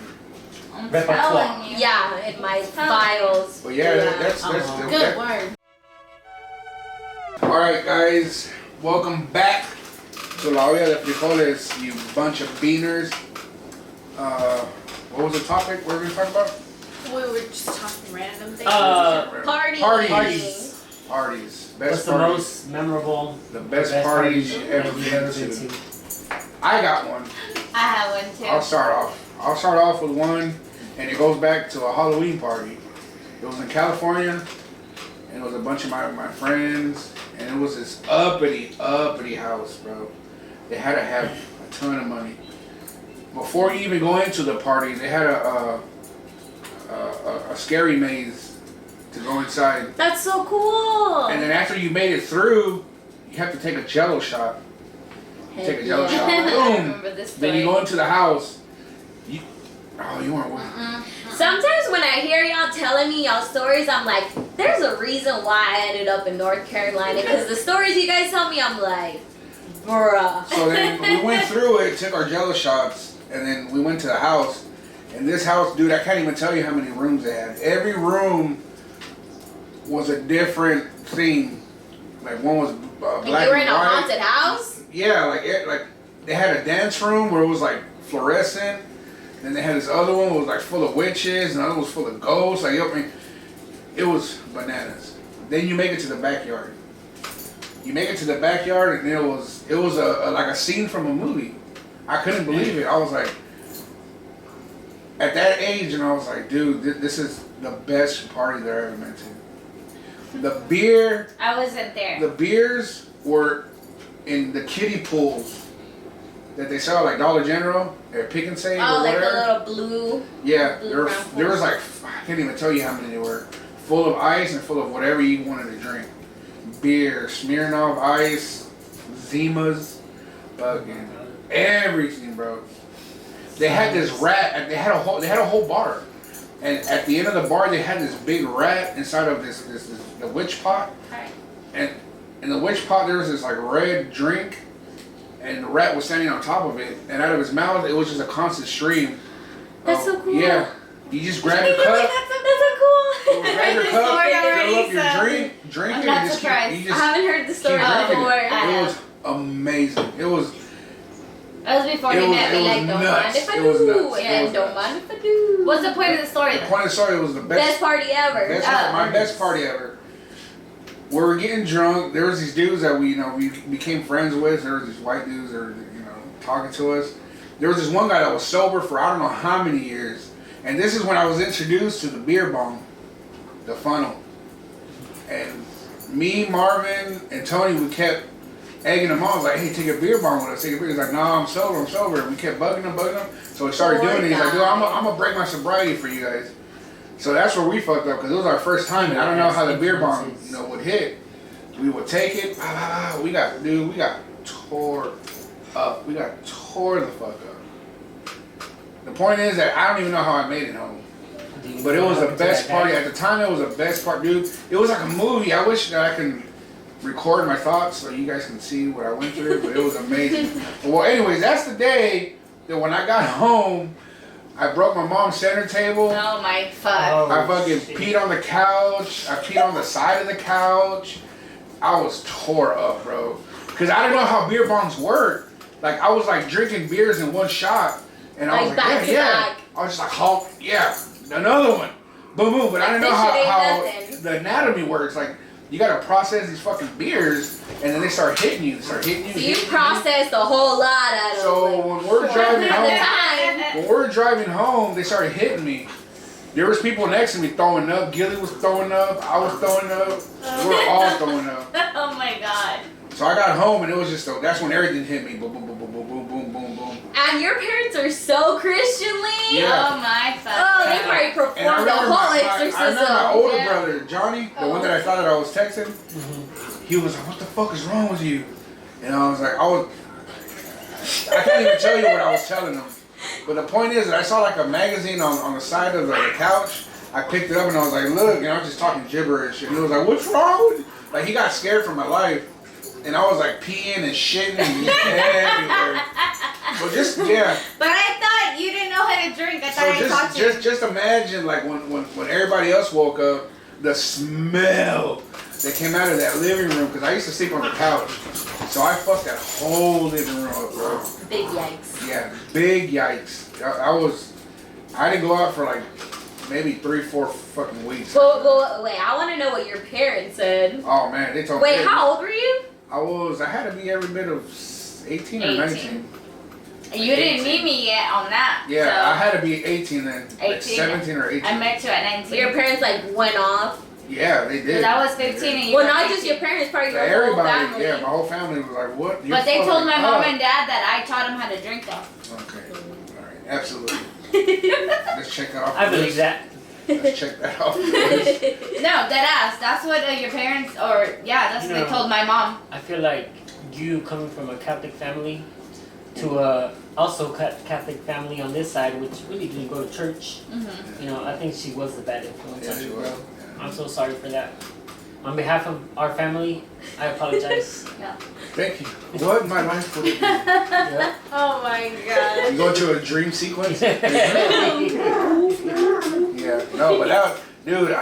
repertoire. in my files. But yeah, that's Good word. All right, guys, welcome back to La Olla de Frijoles, you bunch of beaners. What was the topic we were going to talk about? We were just talking random things. Parties. Parties. Best What's the parties. most memorable? The best parties you ever been to. I got one. I have one too. I'll start off with one, and it goes back to a Halloween party. It was in California, and it was a bunch of my friends, and it was this uppity house, bro. They had to have a ton of money. Before you even go into the party, they had a scary maze to go inside. That's so cool. And then after you made it through, you have to take a Jello shot. Take a Jello shot. I Boom. remember this story. Then you go into the house. You weren't with me. Sometimes when I hear y'all telling me y'all stories, I'm like, there's a reason why I ended up in North Carolina. Because the stories you guys tell me, I'm like, bruh. So then we went through it, took our Jello shots, and then we went to the house. And this house, dude, I can't even tell you how many rooms they had. Every room was a different theme. Like one was black and white. You were in a haunted house? Yeah, like they had a dance room where it was like fluorescent. Then they had this other one that was like full of witches, and the other one was full of ghosts. Like, it was bananas. Then you make it to the backyard. You make it to the backyard, and it was like a scene from a movie. I couldn't believe it. I was like, at that age, and I was like, dude, this is the best party that I ever been to. The beer. I wasn't there. The beers were in the kiddie pools that they sell like Dollar General or Pick and Save or whatever. Oh, like the little blue. Yeah, blue there was like, I can't even tell you how many they were. Full of ice and full of whatever you wanted to drink. Beer, Smirnoff Ice, Zimas, fucking everything, bro. They had this rat. They had a whole bar And at the end of the bar, they had this big rat inside of the witch pot. Okay. And in the witch pot, there was this like red drink, and the rat was standing on top of it. And out of his mouth, it was just a constant stream. That's so cool. Yeah. You just grab your cup. That's so cool. Grab your cup, fill up your drink I'm it, not and just surprised. keep. I haven't heard the story before. It was amazing. It was. That was before he met me. Like, don't mind if I It was do. nuts. And don't mind if I do. What's the point of the story The then? point of the story was the Best party ever. my best party ever. We were getting drunk. There was these dudes that we became friends with. There was these white dudes that were talking to us. There was this one guy that was sober for I don't know how many years. And this is when I was introduced to the beer bong, the funnel. And me, Marvin, and Tony, we kept egging him on. I was like, hey, take a beer bong with us. Take a beer. He's like, no, I'm sober. And we kept bugging him. So we started doing it. He's like, dude, I'm going to break my sobriety for you guys. So that's where we fucked up because it was our first time. And I don't know how the beer bong would hit. We would take it. We got tore up. We got tore the fuck up. The point is that I don't even know how I made it home. But it was the best party. At the time, it was the best part. Dude, it was like a movie. I wish that I can record my thoughts so you guys can see what I went through, but it was amazing. Well, anyways, that's the day that when I got home, I broke my mom's center table. Oh my fuck. I fucking peed on the couch. I peed on the side of the couch. I was tore up, bro. Because I didn't know how beer bongs work. Like, I was like drinking beers in one shot. And I was like, yeah. I was just like, Hulk, yeah, another one. Boom, boom. But I didn't know how the anatomy works. Like, you gotta process these fucking beers, and then they start hitting you. So you processed a whole lot out of it. So when we're driving home, they started hitting me. There was people next to me throwing up. Gilly was throwing up. I was throwing up. We were all throwing up. Oh my god. So I got home, and it was just that's when everything hit me. Boom, boom, boom, boom, boom, boom, boom, boom, boom. And your parents are so Christianly. Yeah. Oh my fuck. Oh, they probably performed the whole exorcism. I remember my older brother, Johnny, the one that I thought that I was texting. He was like, "What the fuck is wrong with you?" And I was like, I can't even tell you what I was telling him. But the point is that I saw like a magazine on the side of the couch. I picked it up and I was like, "Look," and I was just talking gibberish. And he was like, "What's wrong with you?" Like, he got scared for my life. And I was like peeing and shitting and everywhere. So But I thought you didn't know how to drink. I thought I taught you. Just imagine like when everybody else woke up, the smell that came out of that living room, because I used to sleep on the couch. So I fucked that whole living room up, bro. Big yikes. Yeah, big yikes. I didn't go out for like maybe 3-4 fucking weeks. But wait, I want to know what your parents said. Oh man, they told me. Wait, how old were you? I had to be every bit of 18 or 19. You didn't meet me yet on that. Yeah, so. I had to be 18 then. 18. Like 17 or 18. I met you at 19. So your parents like went off? Yeah, they did. Because I was 15 and you well, were not 18. just your parents, probably your Everybody, whole family. yeah, my whole family was like, what? But they told my mom and dad that I taught them how to drink though. Okay, alright, absolutely. Let's check that off. I believe that. Let's check that off. No, dead ass. That's what your parents, that's what they told my mom. I feel like you coming from a Catholic family to a also Catholic family on this side, which really didn't go to church. Mm-hmm. I think she was the bad influence Yeah, on she you, was. bro. I'm so sorry for that. On behalf of our family, I apologize. Thank you. What my life would have been. Yeah. Oh my god. You go to a dream sequence? Yeah, no, but that, dude,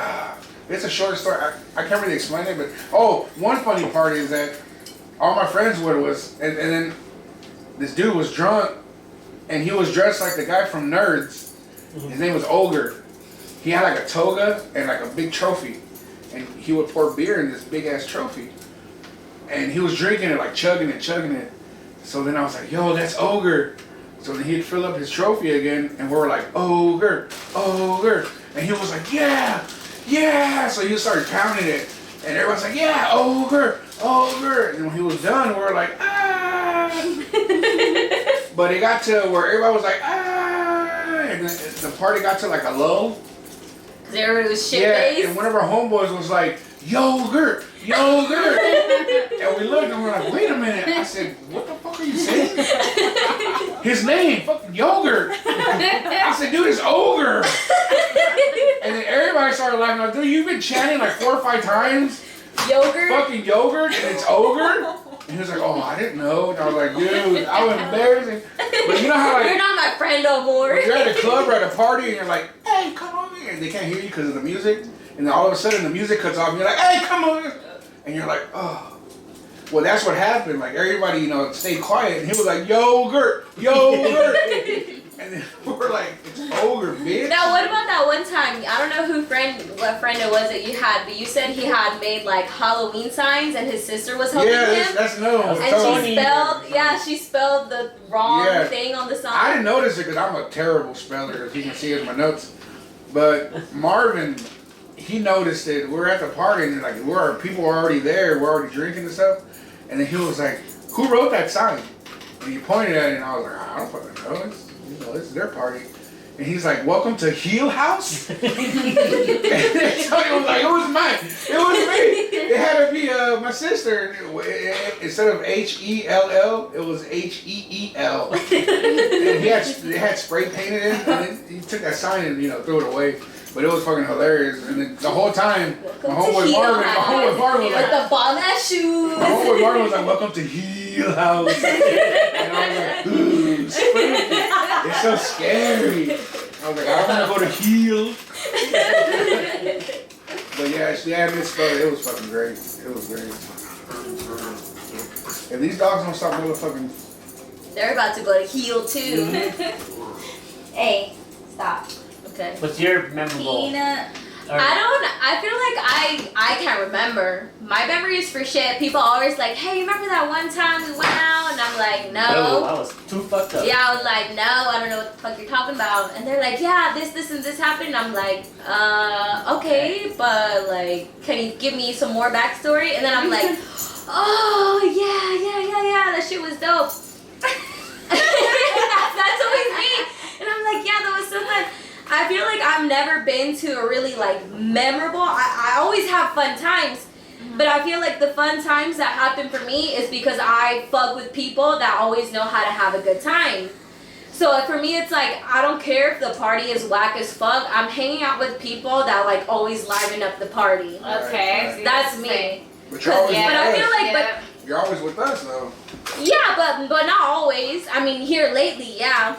it's a short story. I can't really explain it, but one funny part is that all my friends was, and then this dude was drunk, and he was dressed like the guy from Nerds. His name was Ogre. He had like a toga and like a big trophy, and he would pour beer in this big ass trophy, and he was drinking it, like chugging it. So then I was like, yo, that's Ogre. So then he'd fill up his trophy again, and we were like, Ogre, Ogre. And he was like, yeah, yeah. So he started pounding it, and everyone's like, yeah, Ogre, Ogre. And when he was done, we were like, ah. But it got to where everybody was like, ah. And the party got to like a lull. Everybody was shit-faced. And one of our homeboys was like, yogurt, yogurt. And we looked and we're like, wait a minute. I said, what the fuck are you saying? His name, fucking yogurt. I said, dude, it's Ogre. started laughing. I was like, dude, you've been chanting like 4 or 5 times. Yogurt? Fucking yogurt, and it's ogre. And he was like, oh, I didn't know. And I was like, dude, I was embarrassing. But you know how like you're not my friend no more. you're at a club or at a party and you're like, hey, come on in. And they can't hear you because of the music. And then all of a sudden the music cuts off and you're like, hey, come on in. And you're like, oh. Well, that's what happened. Like everybody, you know, stayed quiet. And he was like, yogurt, yogurt. And then we're like, it's ogre, bitch. Now, what about that one time? I don't know what friend it was that you had, but you said he had made like Halloween signs and his sister was helping him. That's no. And she spelled the wrong thing on the sign. I didn't notice it because I'm a terrible speller, as you can see in my notes. But Marvin, he noticed it. We're at the party and like people were already there. We're already drinking and stuff. And then he was like, "Who wrote that sign?" And he pointed at it, and I was like, "I don't fucking know. This is their party." And he's like, "Welcome to Heel House." And so he was like, "It was mine. It was me. It had to be my sister." Instead of HELL, it was HEEL. And they had spray painted in, and then he took that sign and threw it away. But it was fucking hilarious. And then the whole time, my homeboy Marvin was like, with the bomb ass shoes. My homeboy Marvin was like, "Welcome to Heel House." And I was like, ooh, spooky. It's so scary. I was like, I don't want to go to Heel. But yeah, she had misspelled it. It was fucking great. It was great. If these dogs don't stop motherfucking... They're about to go to Heel too. Hey, stop. Okay. What's your memorable? Peanut. I feel like I can't remember. My memory is for shit. People always like, hey, remember that one time we went out? And I'm like, no. I was too fucked up. Yeah, I was like, no, I don't know what the fuck you're talking about. And they're like, yeah, this, and this happened. And I'm like, okay, but like, can you give me some more backstory? And then I'm like, oh, yeah, that shit was dope. That's always me. And I'm like, yeah, that was so fun. I feel like I've never been to a really like memorable. I always have fun times, but I feel like the fun times that happen for me is because I fuck with people that always know how to have a good time. So for me, it's like I don't care if the party is whack as fuck. I'm hanging out with people that like always liven up the party. Okay, that's me. But you're always with I feel like, but you're always with us though. Yeah, but not always. I mean, here lately, yeah.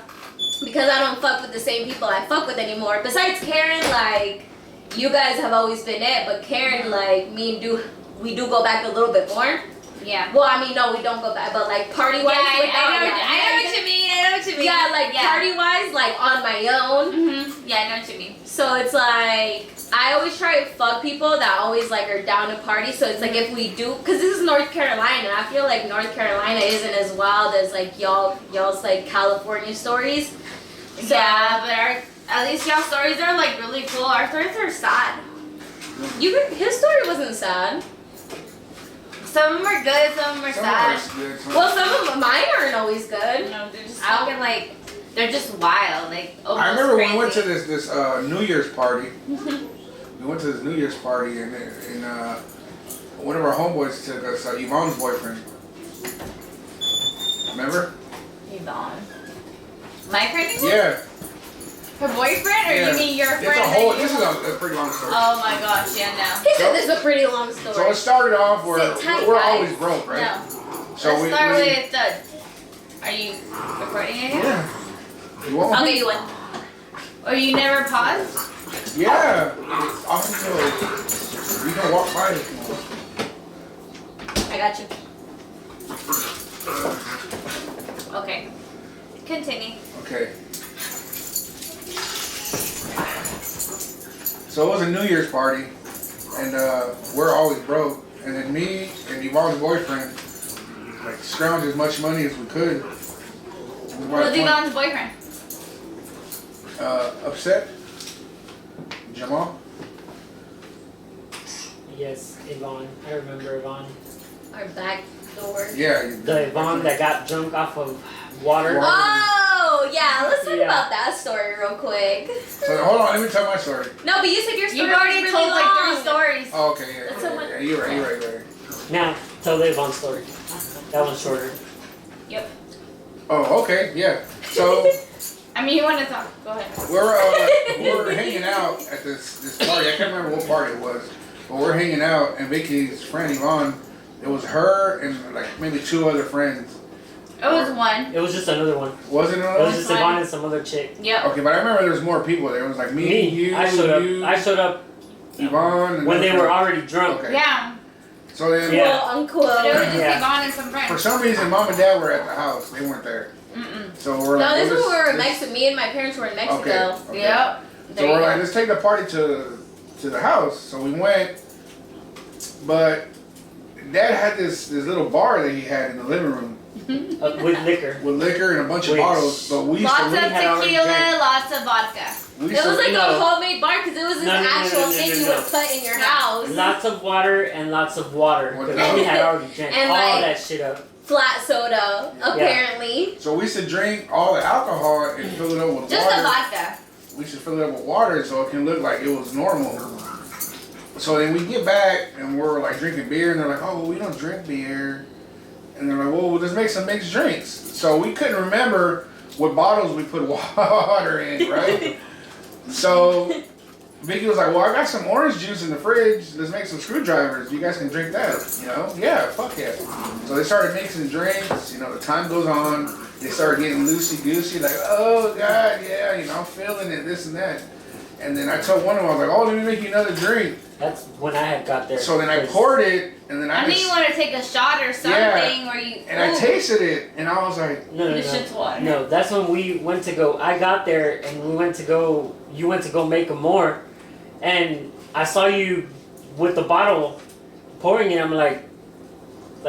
Because I don't fuck with the same people I fuck with anymore. Besides Karen, like, you guys have always been it, but Karen, like, we do go back a little bit more. Yeah. Well, I mean, no, we don't go back, but like party-wise, I know what you mean. Yeah, like party-wise, like on my own. Mm-hmm. Yeah, I know what you mean. So it's like, I always try to fuck people that always like are down to party. So it's like if we do, because this is North Carolina, and I feel like North Carolina isn't as wild as like y'all's like California stories. So, yeah, but at least y'all stories are like really cool. Our stories are sad. His story wasn't sad. Some of them are good, some of them are sad. Well, some of mine aren't always good. No, they're just fucking like, they're just wild. Like, I remember when we went to this New Year's party. We went to this New Year's party and one of our homeboys took us, Yvonne's boyfriend. Remember? Yvonne. My friend? Yeah. Her boyfriend, or you mean your friend? This is a pretty long story. Oh my gosh, yeah, no. He said this is a pretty long story. So it started off where we're always broke, right? No. So Let's start with are you recording it? Yeah. You want I'll give you one. Or you never paused? Yeah. You can walk by it if you want. I got you. Okay. Continue. Okay. So it was a New Year's party, and we're always broke. And then me and Yvonne's boyfriend, like, scrounged as much money as we could. Who's Yvonne's boyfriend? Upset? Jamal? Yes, Yvonne. I remember Yvonne. Our back door. Yeah. The Yvonne that got drunk off of water. Oh, yeah. Let's talk about that story real quick. So hold on, let me tell my story. No, but you said your story You've already was told really like long. 3 stories. Oh, okay, yeah. You're right. Now, tell the Yvonne story. That one's shorter. Yep. Oh, okay, yeah. So I mean, you want to talk? Go ahead. We're hanging out at this party. I can't remember what party it was, but we're hanging out, and Vicky's friend Yvonne. It was her and like maybe 2 other friends. It was one. It was just another one. Wasn't another one? It was just Yvonne and some other chick. Yep. Okay, but I remember there was more people there. It was like me, you, I showed up. Yvonne. And when they were already drunk. Okay. Yeah. So then, unquote. But it was just Yvonne and some friends. For some reason, Mom and Dad were at the house. They weren't there. So we're No, like, this is when we were in Mexico. Me and my parents were in Mexico. Okay. Yep. So we're like, let's take the party to the house. So we went, but Dad had this little bar that he had in the living room. With liquor. With liquor and a bunch of bottles. But we lots of tequila, lots of vodka. It was like a homemade bar because it was an actual thing you would put in your house. Lots of water and lots of water. Because we had already drank and all like, that shit up. Flat soda, apparently. So we used to drink all the alcohol and fill it up with just water. the vodka. We should fill it up with water so it can look like it was normal. So then we get back and we're like drinking beer and they're like, oh, well, we don't drink beer. And they're like, well, we'll just make some mixed drinks. So we couldn't remember what bottles we put water in, right? So Vicky was like, well, I got some orange juice in the fridge. Let's make some screwdrivers. You guys can drink that, you know? Yeah, fuck yeah. So they started mixing drinks. You know, the time goes on. They started getting loosey-goosey, like, oh, God, yeah, you know, I'm feeling it, this and that. And then I told one of them, I was like, oh, let me make you another drink. That's when I had got there. So then I poured it, and then I knew you want to take a shot or something, or you. And I tasted it, and I was like, no. This shit's water. No, that's when we went to go. I got there, and you went to go make them more. And I saw you with the bottle pouring it. I'm like,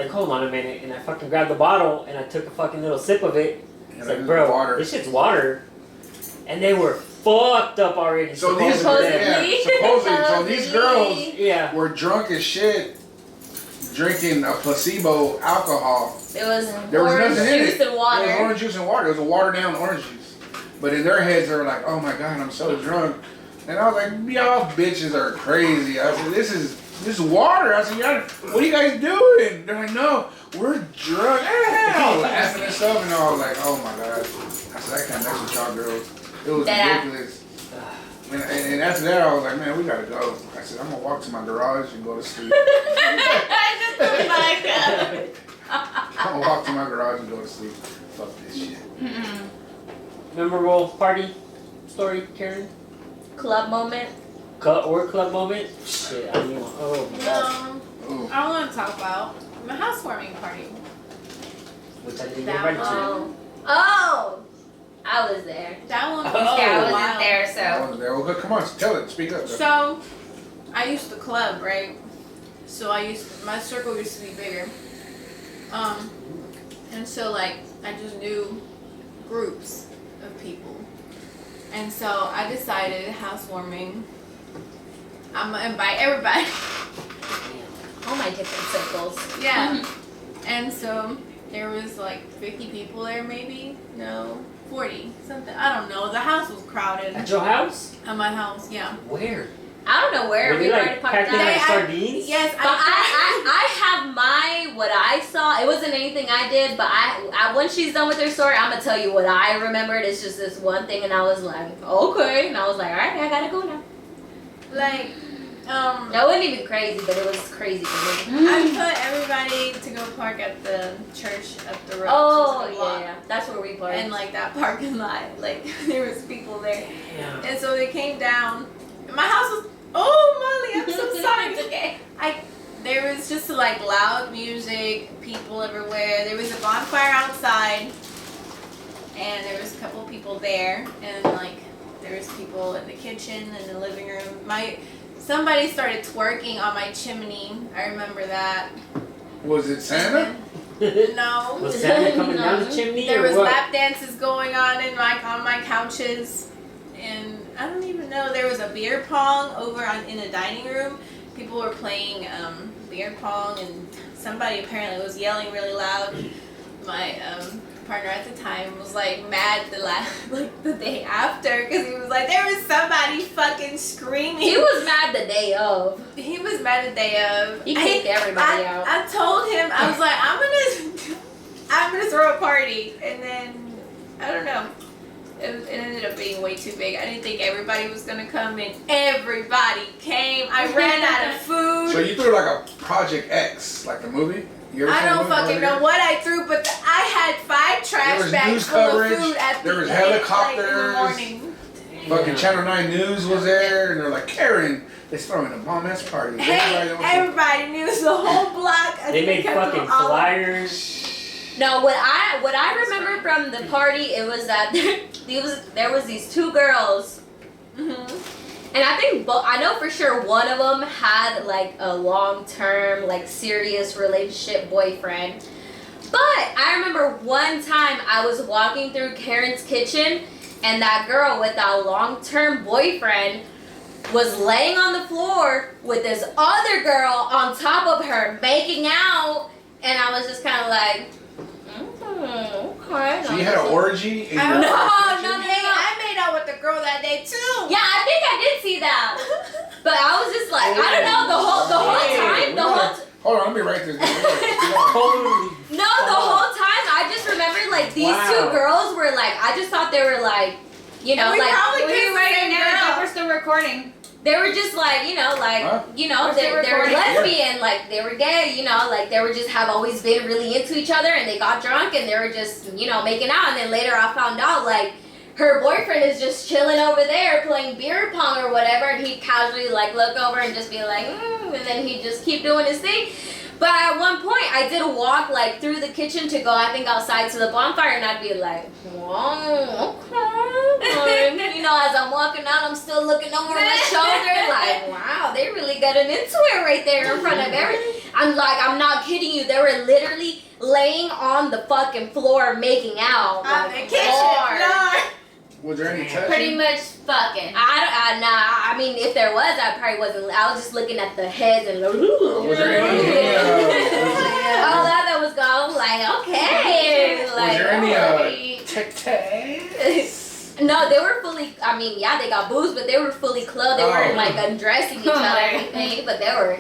hold on a minute. And I fucking grabbed the bottle, and I took a fucking little sip of it. It's like, bro, this shit's water. And they were fucked up already. So these girls were drunk as shit, drinking a placebo alcohol. There was orange juice and water. There was orange juice and water. It was a watered down orange juice. But in their heads, they were like, "Oh my God, I'm so drunk." And I was like, "Y'all bitches are crazy." I said, "This is water." I said, "Y'all, what are you guys doing?" They're like, "No, we're drunk." Laughing and stuff, and I was like, "Oh my God." I said, "I can't mess with y'all girls." It was ridiculous. And after that, I was like, man, we gotta go. I said, I'm gonna walk to my garage and go to sleep. I'm gonna walk to my garage and go to sleep. Fuck this shit. Memorable party story, Karen? Club moment? Club moment? Shit, I mean, oh my God. I want to talk about my housewarming party. Which I didn't get ready to. Oh! I was there. That one was I wasn't there, so. I wasn't there. Well, come on, tell it. Speak up. So, I used to club, right? So my circle used to be bigger. And so like, I just knew groups of people. And so I decided housewarming, I'm gonna invite everybody. All my different circles. Yeah. And so there was like 50 people there maybe? No. 40 something. I don't know. The house was crowded. At your house? At my house, yeah. Where? I don't know where. Were they like packed in like sardines? Yes, but I have what I saw. It wasn't anything I did, but I when she's done with her story, I'm gonna tell you what I remembered. It's just this one thing, and I was like, okay, and I was like, all right, I gotta go now. Like, that wasn't even crazy, but it was crazy for me. I put everybody to go park at the church up the road. Oh yeah, that's where we parked. And like that parking lot, like there was people there, Yeah. and so they came down. My house was. Oh, Molly, I'm so sorry. It's okay. There was just like loud music, people everywhere. There was a bonfire outside, and there was a couple of people there, and like there was people in the kitchen and the living room. Somebody started twerking on my chimney. I remember that. Was it Santa? No. Was Santa coming down the chimney? There or was what? lap dances going on on my couches, and I don't even know. There was a beer pong over in the dining room. People were playing beer pong, and somebody apparently was yelling really loud. My partner at the time was like mad the day after because he was like, there was somebody fucking screaming. He was mad the day of. He was mad the day of. He kicked everybody out. I told him, I was like, I'm gonna throw a party, and then I don't know. It ended up being way too big. I didn't think everybody was gonna come, and everybody came. I ran out of food. So you threw like a Project X, like the movie? I don't fucking know what I threw, but I had 5 trash bags full of food at there was the helicopters. in the morning. Fucking Channel 9 News was there, and they're like, Karen, they're throwing a bomb-ass party. Hey, everybody knew the whole block. They made fucking flyers. No, what I remember from the party, it was that there was these 2 girls, and I think I know for sure one of them had like a long-term, like serious relationship boyfriend. But I remember one time I was walking through Karen's kitchen, and that girl with that long-term boyfriend was laying on the floor with this other girl on top of her making out, and I was just kind of like, okay. So you had an orgy in your No, kitchen? I made out with the girl that day too. Yeah, I think I did see that, but I was just like, I don't know, the whole time. Hold on, let me write this down. No, the whole time I just remembered like these 2 girls were like, I just thought they were like, you know, we like probably We did were the same there, girl. we're still recording. they were just like, you know, like, they were lesbian, like they were gay, you know, like they were just have always been really into each other, and they got drunk and they were just, you know, making out, and then later I found out like her boyfriend is just chilling over there playing beer pong or whatever, and he'd casually like look over and just be like, and then he'd just keep doing his thing. But at one point, I did walk like through the kitchen to go, I think, outside to the bonfire, and I'd be like, whoa, okay. You know, as I'm walking out, I'm still looking over my shoulder, like, wow, they really getting into it right there in front of everything. I'm like, I'm not kidding you. They were literally laying on the fucking floor making out. On the kitchen floor. Was there any touching? Pretty much fucking. I mean, if there was, I probably wasn't. I was just looking at the heads and Was there any all that was going, like, okay. was Like, there any alright. tic-tacs? No, they were fully, I mean, yeah, they got boobs, but they were fully clothed. They weren't like undressing each other or anything, but they were,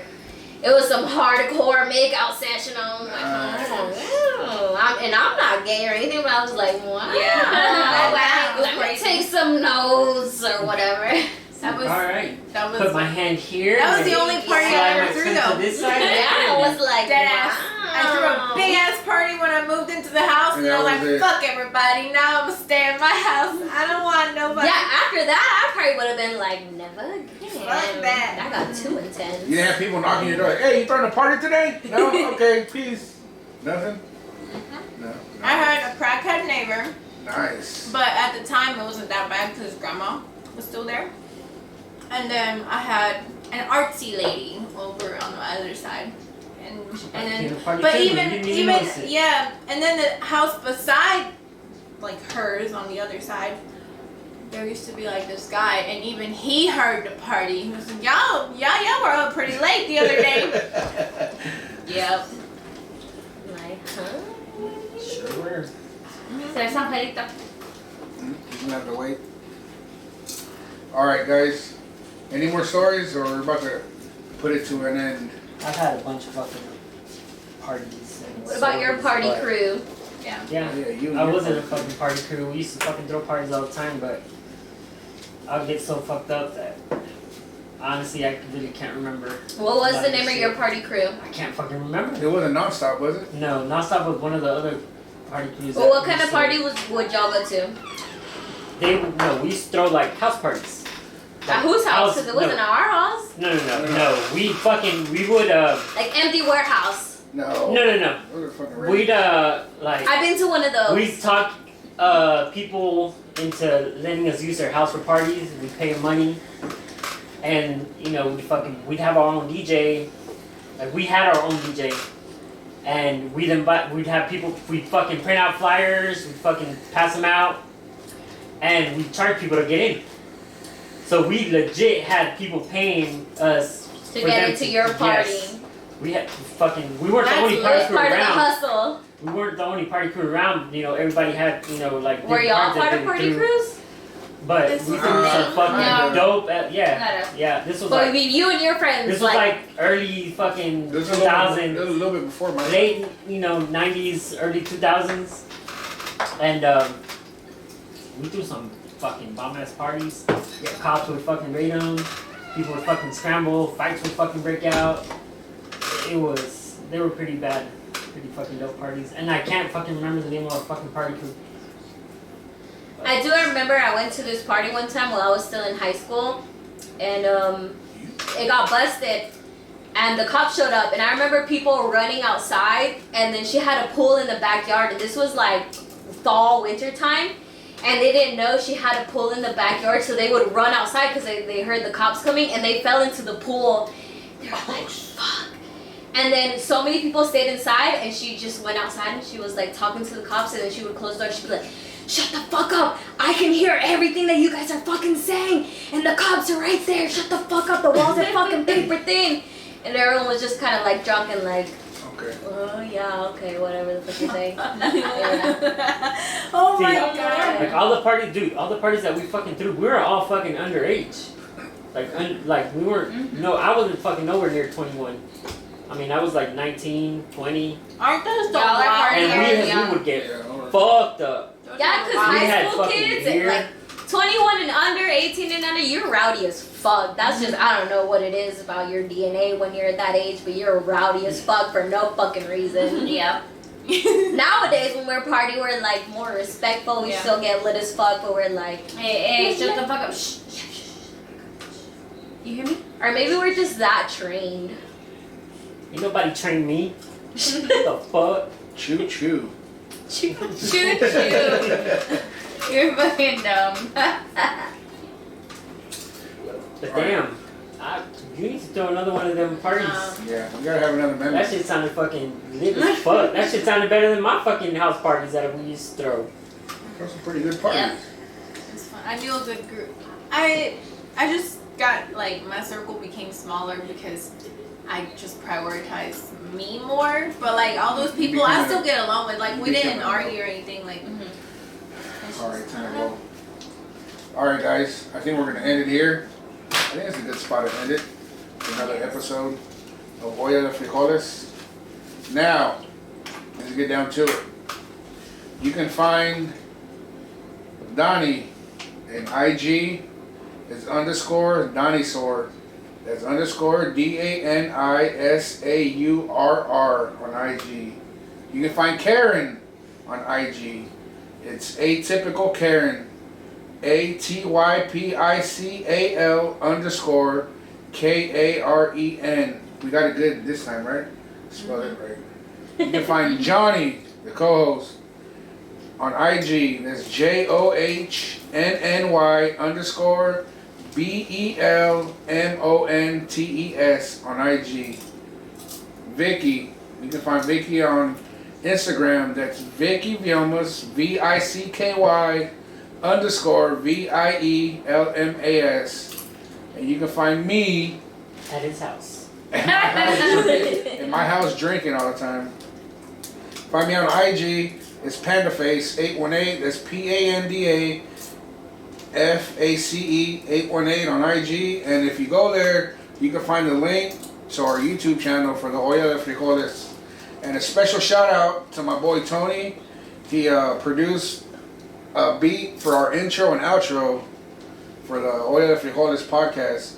it was some hardcore make-out session. I'm like, and I'm not gay or anything, but I was like, wow. Yeah. Let me take some notes or whatever. That was Alright. That was Put my hand here. That was the only party I ever threw though. To this side. Yeah, I was like, Dead ass. wow. I threw a big ass party when I moved into the house, and I was like, fuck everybody. Now I'm gonna stay in my house. I don't want nobody. Yeah, after that, I probably would have been like, never again. Fuck that. That got too intense. You didn't have people knocking your door. Hey, you throwing a party today? No? Okay, peace. Nothing? No. I had a crackhead neighbor, Nice. but at the time it wasn't that bad because grandma was still there. And then I had an artsy lady over on the other side. And then, but even yeah, and then the house beside, like hers on the other side, there used to be like this guy, and even he heard the party. He was like, y'all were up pretty late the other day. Yep. Like, huh? Sure were. There's some pelito. You don't have to wait. Alright, guys. Any more stories, or we're about to put it to an end? I've had a bunch of fucking parties. And What about your party but- crew? Yeah. Yeah, you I wasn't a fucking party crew. We used to fucking throw parties all the time, but I would get so fucked up that honestly I really can't remember. What was the Like name of shit. your party crew? I can't fucking remember. It wasn't nonstop, was it? No, Nonstop was one of the other party crews. Well, what kind of party would y'all go to? We used to throw like house parties. At whose house? Because it wasn't no. at our house. No. We would Like empty warehouse. No. No. Those are fucking We'd random. like I've been to one of those. we'd talk people into letting us use their house for parties. We'd pay them money, and you know we'd have our own DJ. Like we had our own DJ, and we'd have people. We'd fucking print out flyers. We'd fucking pass them out, and we'd charge people to get in. So we legit had people paying us to for get them into your party. Yes. We weren't the That's only party lit, crew part of the around. hustle. We weren't the only party crew around. You know, everybody had, like. Were y'all different part parties of that party they threw. crews? But This we is threw some amazing. fucking No. dope. Not Yeah. This was But I like mean, you and your friends. this was like early fucking This 2000s, was a little bit before my late 90s, early 2000s, and we threw some fucking bomb-ass parties. Yeah, cops would fucking raid them. People would fucking scramble. Fights would fucking break out. They were pretty bad. Pretty fucking dope parties. And I can't fucking remember the name of our fucking party crew. I do remember I went to this party one time while I was still in high school. And it got busted. And the cops showed up. And I remember people running outside. And then she had a pool in the backyard. And this was like fall, winter time. And they didn't know she had a pool in the backyard. So they would run outside because they heard the cops coming. And they fell into the pool. They were like, fuck. And then so many people stayed inside. And she just went outside. And she was like talking to the cops. And then she would close the door. She'd be like, shut the fuck up. I can hear everything that you guys are fucking saying. And the cops are right there. Shut the fuck up. The walls are fucking paper thin. And everyone was just kind of like drunk and like, okay. Oh, yeah, okay, whatever the fuck you say. Oh my god. Like all the parties that we fucking threw, we were all fucking underage. Like we weren't, no, I wasn't fucking nowhere near 21. I mean, I was like 19, 20. Aren't those the Y'all are partying. And we would get fucked up. Yeah, because high school kids, like 21 and under, 18 and under, you're rowdy as fuck. That's just, I don't know what it is about your DNA when you're at that age, but you're rowdy as fuck for no fucking reason. Yeah. Nowadays, when we're partying, we're like more respectful. We still get lit as fuck, but we're like, hey, shut the fuck up. Shh. You hear me? Or maybe we're just that trained. Ain't nobody trained me. The fuck? Choo choo. Choo choo. You're fucking dumb. But damn, you need to throw another one of them parties. Yeah, we gotta have another memory. That shit sounded fucking lit as fuck. That shit sounded better than my fucking house parties that we used to throw. Those some pretty good parties. Yeah. It's fun. I knew a good group. I just got like my circle became smaller because I just prioritized me more. But like all those people, I still get along with. Like we didn't argue or anything. Like. All right, time to go. All right, guys. I think we're gonna end it here. I think it's a good spot to end it. Another episode of Olla de Frijoles. Now, let's get down to it. You can find Donnie in IG. It's _ Danisaurr. That's _ DANISAURR on IG. You can find Karen on IG. It's Atypical Karen. ATYPICAL _ KAREN. We got it good this time, right? Spell it right. You can find Johnny, the co-host, on IG. That's JOHNNY _ BELMONTES on IG. Vicky, you can find Vicky on Instagram. That's Vicky Vilmas, VICKY _ VIELMAS. And you can find me At his house. in my house drinking all the time. Find me on IG. It's PandaFace818. That's PANDAFACE818 on IG. And if you go there, you can find the link to our YouTube channel for the Olla de Frijoles. And a special shout out to my boy Tony. He produced a beat for our intro and outro for the Olla de Frijoles podcast.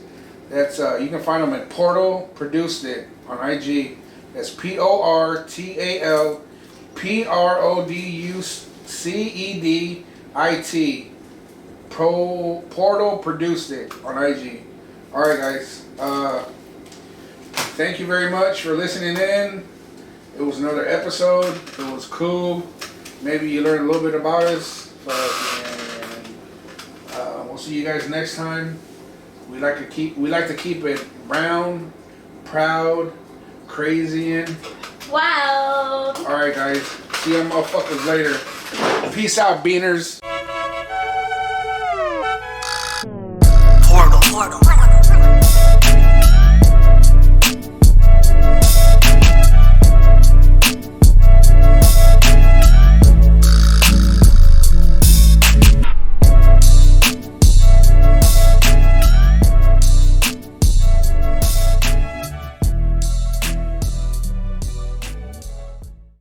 That's you can find him at Portal Produced It on IG. That's PORTALPRODUCEDIT. Portal Produced It on IG. All right, guys. Thank you very much for listening in. It was another episode. It was cool. Maybe you learned a little bit about us. We'll see you guys next time. We like to keep it round, proud, crazy, and wow. all right, guys. See you motherfuckers later. Peace out, beaners.